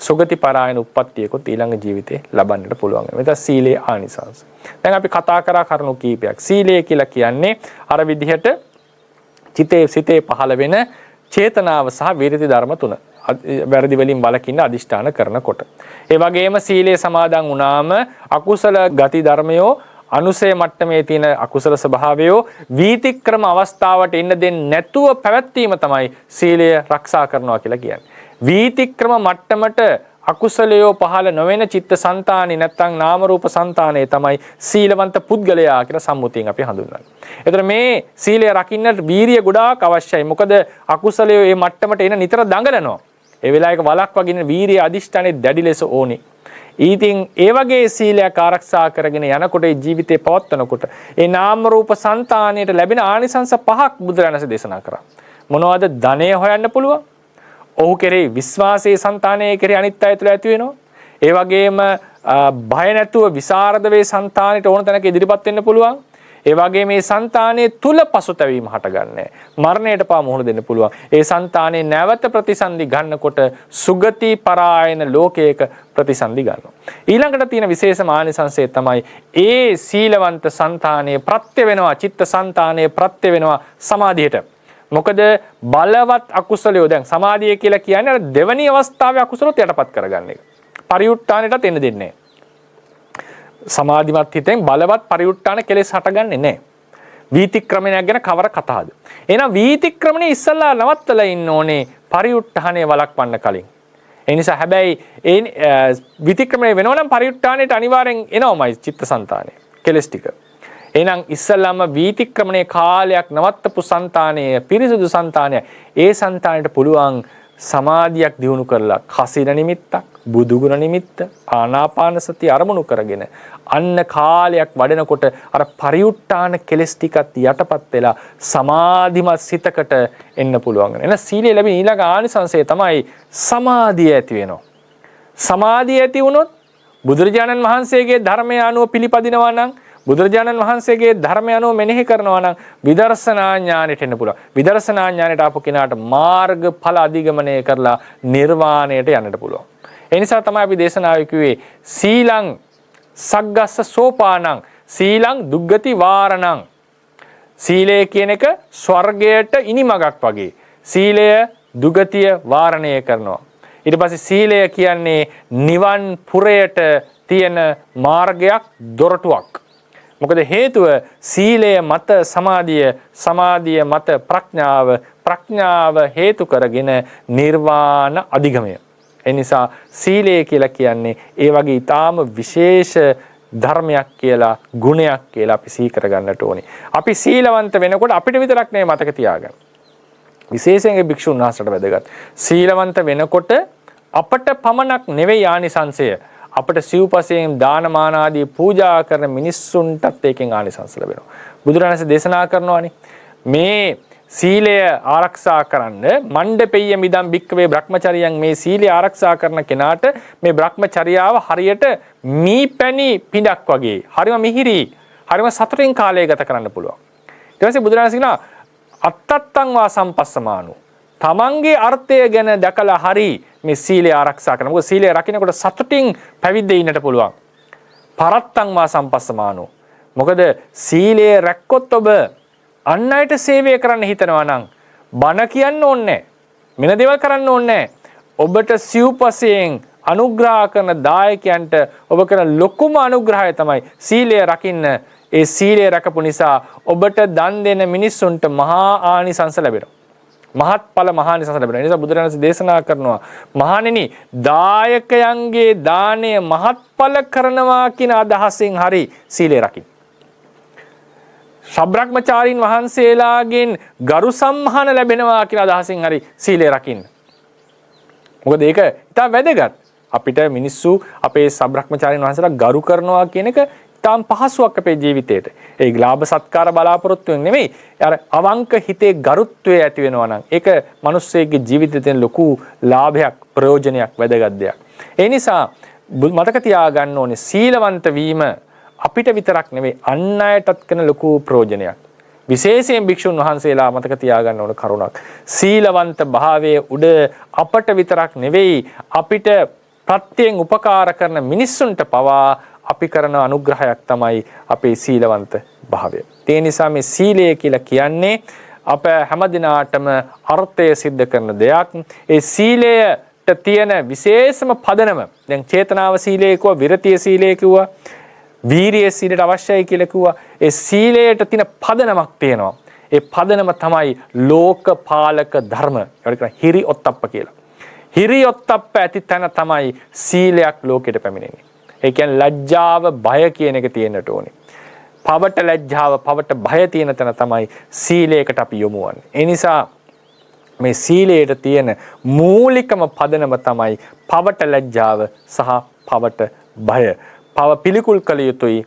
සුගති පරායන උප්පත්තියකොත් ඊළඟ ජීවිතේ ලබන්නට පුළුවන් වෙනවා. ඒක සීලේ ආනිසංස. දැන් අපි කතා කරා කරුණු කීපයක්. සීලය කියලා කියන්නේ අර විදිහට සිතේ පහළ වෙන චේතනාව සහ විරති ධර්ම තුන. වැරදි වලින් වළකින්න අදිෂ්ඨාන කරනකොට. ඒ වගේම සීලේ සමාදන් වුණාම අකුසල ගති ධර්මයෝ අනුසය මට්ටමේ තියෙන අකුසල ස්වභාවයෝ වීතික්‍රම අවස්ථාවට එන්න දෙන්නේ නැතුව පැවැත්වීම තමයි සීලය ආරක්ෂා කරනවා කියලා කියන්නේ. වීතික්‍රම මට්ටමට අකුසලයෝ පහළ නොවන චිත්ත සංතානේ නැත්නම් නාම රූප සංතානේ තමයි සීලවන්ත පුද්ගලයා කියලා සම්මුතියෙන් අපි හඳුන්වන්නේ. ඒතර මේ සීලය රකින්නට වීරිය ගොඩාක් අවශ්‍යයි. මොකද අකුසලයෝ මේ මට්ටමට එන නිතර දඟලනවා. ඒ වෙලාවයක වළක්වාගෙන වීරිය අදිෂ්ඨානේ දැඩි ලෙස ඕනේ. ඊටින් ඒ වගේ සීලයක් ආරක්ෂා කරගෙන යනකොට ජීවිතේ පවත්වනකොට ඒ නාම රූප සංතානයට ලැබෙන ආනිසංස පහක් බුදුරණස දේශනා කරා. මොනවද? ධනය හොයන්න පුළුවන්. ඔහු කෙරෙහි විශ්වාසයේ సంతානයේ කෙරෙහි අනිත් අය තුළ ඇති වෙනවා. ඒ වගේම බය නැතුව විසරද වේ సంతානෙට ඕන තැනක ඉදිරිපත් වෙන්න පුළුවන්. ඒ වගේම මේ సంతානයේ තුල පසුතැවීම හටගන්නේ. මරණයට පා මුහුණ දෙන්න පුළුවන්. ඒ సంతානයේ නැවත ප්‍රතිසන්දි ගන්නකොට සුගති පරායන ලෝකයක ප්‍රතිසන්දි ගන්නවා. ඊළඟට තියෙන විශේෂම ආනිසංසය තමයි ඒ සීලවන්ත సంతානයේ ප්‍රත්‍ය වෙනවා. චිත්ත సంతානයේ ප්‍රත්‍ය වෙනවා සමාධියට. මොකද බලවත් අකුසලයෝ දැන් සමාධිය කියලා කියන්නේ දෙවැනි අවස්ථාවේ අකුසලොත් යටපත් කරගන්න එක. පරිඋත්ථානෙටත් එන්න දෙන්නේ නැහැ. සමාධිමත් හිතෙන් බලවත් පරිඋත්ථාන කෙලෙස් හටගන්නේ නැහැ. වීතික්‍රමණයක් ගැන කවර කතාවද? එහෙනම් වීතික්‍රමණය ඉස්සල්ලා නවත්තලා ඉන්න ඕනේ පරිඋත්ථානය වළක්වන්න කලින්. ඒ නිසා හැබැයි ඒ වීතික්‍රමණය වෙනවා නම් පරිඋත්ථානෙට අනිවාර්යෙන් එනවමයි චිත්තසංතානය. කෙලෙස් ටික. එහෙනම් ඉස්සල්ලාම වීතික්‍රමණයේ කාලයක් නවත්තපු సంతානය පිරිසුදු సంతානය ඒ సంతානයට පුළුවන් සමාධියක් දියුණු කරලා කසින නිමිත්තක් බුදුගුණ නිමිත්ත ආනාපාන සතිය අරමුණු කරගෙන අන්න කාලයක් වඩනකොට අර පරිඋත්ථාන කෙලස් ටිකත් යටපත් වෙලා සමාධිමත් සිතකට එන්න පුළුවන්. එන සීලය ලැබෙන ඊළඟ ආනිසංසය තමයි සමාධිය ඇති වෙනවා. සමාධිය ඇති වුණොත් බුදුරජාණන් වහන්සේගේ ධර්මය අනුව පිළිපදිනවා නම් බුදුරජාණන් වහන්සේගේ ධර්මය අනුව මෙනෙහි කරනවා නම් විදර්ශනා ඥානෙට එන්න පුළුවන්. විදර්ශනා ඥානෙට ආපු කෙනාට මාර්ගඵල අධිගමනය කරලා නිර්වාණයට යන්නට පුළුවන්. ඒ නිසා තමයි අපි දේශනාවේ කිව්වේ සීලං සග්ගස්ස සෝපානං සීලං දුග්ගති වාරණං. සීලය කියන එක ස්වර්ගයට ඉනිමගක් වගේ. සීලය දුගතිය වාරණය කරනවා. ඊට පස්සේ සීලය කියන්නේ නිවන් පුරයට තියෙන මාර්ගයක් දොරටුවක්. මොකද හේතුව සීලය මත සමාධිය මත ප්‍රඥාව හේතු කරගෙන නිර්වාණ අධිගමය. ඒ නිසා සීලය කියලා කියන්නේ ඒ වගේ ඊටාම විශේෂ ධර්මයක් කියලා ගුණයක් කියලා අපි සිහි කරගන්නට ඕනේ. අපි සීලවන්ත වෙනකොට අපිට විතරක් නෙවෙයි මතක තියාගන්න. විශේෂයෙන් භික්ෂුන් වහන්සේට වැදගත්. සීලවන්ත වෙනකොට අපට පමණක් නෙවෙයි ආනිසංසය අපට සිව්පසයෙන් දානමාන ආදී පූජා කරන මිනිස්සුන්ටත් ඒකෙන් ආනිසංස ලැබෙනවා. බුදුරණස් දේශනා කරනවානේ මේ සීලය ආරක්ෂා කරන්න මණ්ඩපෙය්‍ය මිදම් භික්කවේ බ්‍රහ්මචරියන් මේ සීලය ආරක්ෂා කරන කෙනාට මේ බ්‍රහ්මචර්යාව හරියට මීපැණි පිඬක් වගේ හරිම මිහිරි හරිම සතුටින් කාලය ගත කරන්න පුළුවන්. ඊට පස්සේ බුදුරණස් කියනවා අත්තත්තං වා සම්පස්සමානෝ තමන්ගේ අර්ථය ගැන දැකලා හරි මේ සීලය ආරක්ෂා කරන. මොකද සීලය රකින්නකොට සතුටින් පැවිද්දේ ඉන්නට පුළුවන්. පරත්තං වා සම්පස්සමානෝ මොකද සීලය රැක්කොත් ඔබ අන් අයට සේවය කරන්න හිතනවා නම් බණ කියන්න ඕනේ නැහැ. වෙන දේවල් කරන්න ඕනේ නැහැ. ඔබට සිව්පසයෙන් අනුග්‍රහ කරන දායකයන්ට ඔබ කරන ලොකුම අනුග්‍රහය තමයි සීලය රකින්න. ඒ සීලය රැකපු නිසා ඔබට දන් දෙන මිනිස්සුන්ට මහා ආනිසංස ලැබෙනවා. මහත්ඵල මහානිසංස ලැබෙනවා. ඒ නිසා බුදුරජාණන් දේශනා කරනවා මහණෙනි දායකයන්ගේ දාණය මහත්ඵල කරනවා කියන අදහසින් හරි සීලය රකින්න. ශබ්‍රක්‍මචාරීන් වහන්සේලාගෙන් ගරු සම්මාන ලැබෙනවා කියන අදහසින් හරි සීලය රකින්න. මොකද ඒක ඉතාම වැදගත්. අපිට මිනිස්සු අපේ ශබ්‍රක්‍මචාරීන් වහන්සේලා ගරු කරනවා කියන එක ඉතාම පහසුවක් අපේ ජීවිතේට. ඒ ලාභ සත්කාර බලාපොරොත්තුෙන් නෙමෙයි. අර අවංක හිතේ ගරුත්වය ඇති වෙනවා නම් ඒක මිනිස්සෙගේ ජීවිතේ තියෙන ලොකු ලාභයක්, ප්‍රයෝජනයක්, වැදගත් දෙයක්. ඒ නිසා මතක තියාගන්න ඕනේ සීලවන්ත වීම අපිට විතරක් නෙවෙයි අන් අයටත් කරන ලොකු ප්‍රයෝජනයක්. විශේෂයෙන් භික්ෂුන් වහන්සේලා මතක තියාගන්න ඕන කරුණක්. සීලවන්ත භාවයේ උඩ අපට විතරක් නෙවෙයි අපිට ප්‍රත්‍යයෙන් උපකාර කරන මිනිස්සුන්ට පවා අපි කරන අනුග්‍රහයක් තමයි අපේ සීලවන්ත භාවය. ඒ නිසා මේ සීලය කියලා කියන්නේ අප හැමදිනාටම අර්ථය සිද්ධ කරන දෙයක්. ඒ සීලයට තියෙන විශේෂම පදනම දැන් චේතනාව සීලය කිව්වා, විරතිය සීලය කිව්වා, වීරිය සීලයට අවශ්‍යයි කියලා කිව්වා. ඒ සීලයට තියෙන පදනමක් තියෙනවා. ඒ පදනම තමයි ලෝකපාලක ධර්ම. ඒකට කියන හිරි ඔත්තප්ප කියලා. හිරි ඔත්තප්ප ඇති තැන තමයි සීලයක් ලෝකෙට පැමිණෙන්නේ. ඒ කියන්නේ ලැජ්ජාව බය කියන එක තියෙන්නට ඕනේ. පවට ලැජ්ජාව පවට බය තියෙන තැන තමයි සීලයකට අපි යොමු වන්නේ. ඒ නිසා මේ සීලයට තියෙන මූලිකම පදනම තමයි පවට ලැජ්ජාව සහ පවට බය. පව පිළිකුල් කළ යුතුයි,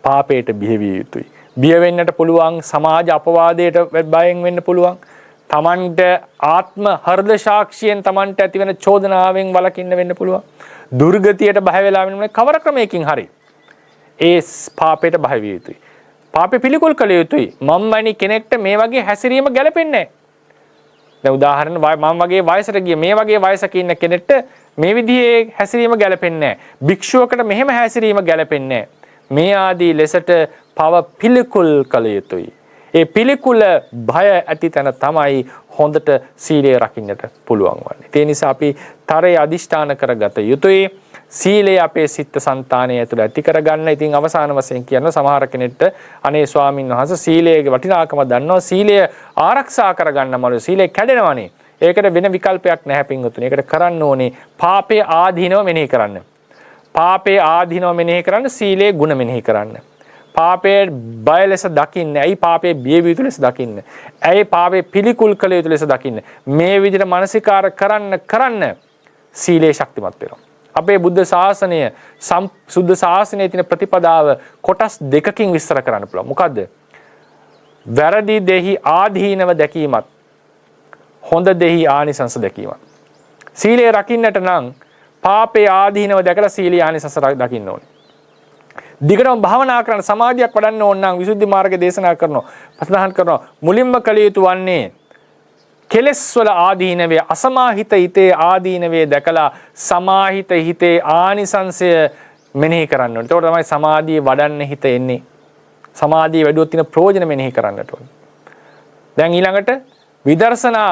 පාපයට බිහිවිය යුතුයි. බිය වෙන්නට පුළුවන්, සමාජ අපවාදයට බයෙන් වෙන්න පුළුවන්. තමන්ට ආත්ම හෘද සාක්ෂියෙන් තමන්ට ඇතිවෙන චෝදනාවෙන් වළකින්න වෙන්න පුළුවන්. දුර්ගතියට බය වෙලා වෙන කවර ක්‍රමයකින් හරි ඒ පාපයට බය විය යුතුයි. පාපේ පිළිකුල් කළ යුතුයි. මම වැනි කෙනෙක්ට මේ වගේ හැසිරීම ගැලපෙන්නේ නැහැ. දැන් උදාහරණ මම වගේ වයසට ගිය මේ වගේ වයසක ඉන්න කෙනෙක්ට මේ විදිහේ හැසිරීම ගැලපෙන්නේ නැහැ. භික්ෂුවකට මෙහෙම හැසිරීම ගැලපෙන්නේ නැහැ. මේ ආදී ලෙසට පව පිළිකුල් කළ යුතුයි. ඒ පිළිකුල බය ඇති තැන තමයි හොඳට සීලය රකින්නට පුළුවන් වන්නේ. ඒ නිසා අපි තරයේ අදිෂ්ඨාන කරගත යුතුයි. සීලය අපේ සිත් සංතානය ඇතුළ ඇති කරගන්න. ඉතින් අවසාන වශයෙන් කියන සමහර කෙනෙක්ට අනේ ස්වාමින් වහන්සේ සීලයේ වටිනාකම දන්නවා, සීලය ආරක්ෂා කරගන්න මල සීලය කැඩෙනවනේ. ඒකට වෙන විකල්පයක් නැහැ පින්වතුනි. ඒකට කරන්න ඕනේ පාපයේ ආධිනව මෙනෙහි කරන්න. පාපයේ ආධිනව මෙනෙහි කරන්න, සීලයේ ගුණ මෙනෙහි කරන්න. පාපයේ බය ලෙස දකින්න. ඇයි පාපයේ බිය විය යුතු ලෙස දකින්න. ඇයි පාපයේ පිළිකුල් කළ යුතු ලෙස දකින්න. මේ විදිහට මානසිකාර කරන්න සීලේ ශක්තිමත් වෙනවා. අපේ බුද්ධ ශාසනය සුද්ධ ශාසනයේ තියෙන ප්‍රතිපදාව කොටස් දෙකකින් විස්තර කරන්න පුළුවන්. මොකද්ද? වැරදි දෙහි ආධීනව දැකීමත්, හොඳ දෙහි ආනිසංස දැකීමත්. සීලය රකින්නට නම් පාපේ ආධීනව දැකලා සීලී ආනිසංස දකින්න ඕනේ. දිගටම භාවනා කරන සමාධියක් වඩන්න ඕන නම් විසුද්ධි මාර්ගය දේශනා කරනවා. ප්‍රතිදාහන් කරනවා. මුලින්ම කළ යුතු වන්නේ කෙලෙස් වල ආදීනවේ, අසමාහිත හිතේ ආදීනවේ දැකලා සමාහිත හිතේ ආනිසංසය මෙනෙහි කරන්න ඕනේ. එතකොට තමයි සමාධිය වඩන්න හිත එන්නේ. සමාධිය වැඩුවොත් තියෙන ප්‍රයෝජන මෙනෙහි කරන්නට ඕනේ. දැන් ඊළඟට විදර්ශනා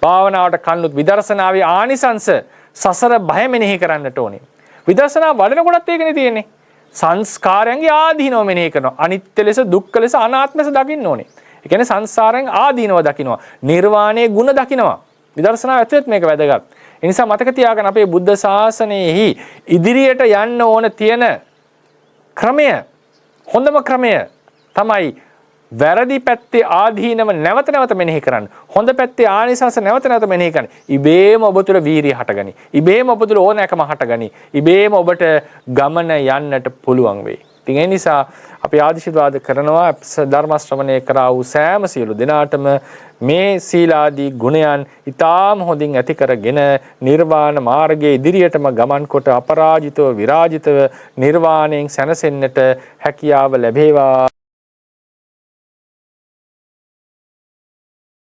භාවනාවට කන්නොත් විදර්ශනාවේ ආනිසංස සසර බය මෙනෙහි කරන්නට ඕනේ. විදර්ශනා වඩනකොටත් ඒකනේ තියෙන්නේ. සංස්කාරයන්ගේ ආදීනව මෙනෙහි කරනවා. අනිත්‍ය ලෙස, දුක්ඛ ලෙස, අනාත්ම ලෙස දකින්න ඕනේ. ඒ කියන්නේ සංසාරයෙන් ආදීනව දකින්නවා. නිර්වාණයේ ගුණ දකින්නවා. විදර්ශනාව ඇතුළත් මේක වැදගත්. ඒ නිසා මතක තියාගන්න අපේ බුද්ධ ශාසනයෙහි ඉදිරියට යන්න ඕන තියෙන ක්‍රමය, හොඳම ක්‍රමය තමයි වැරදි පැත්තේ ආදීනව නැවත නැවත මෙනෙහි කරන්න. හොඳ පැත්තේ ආනිසංස නැවත නැවත මෙනෙහි කරන්න. ඉබේම ඔබ තුළ වීරිය හටගනි. ඉබේම ඔබ තුළ ඕනෑකම හටගනි. ඉබේම ඔබට ගමන යන්නට පුළුවන් වෙයි. ඉතින් ඒ නිසා අපි ආශිර්වාද කරනවා ධර්ම ශ්‍රවණය කරා වූ සෑම සියලු දෙනාටම මේ සීලාදී ගුණයන් ඊටාම හොඳින් ඇති කරගෙන නිර්වාණ මාර්ගයේ ඉදිරියටම ගමන් කොට අපරාජිතව විරාජිතව නිර්වාණයෙන් සැනසෙන්නට හැකියාව ලැබේවා.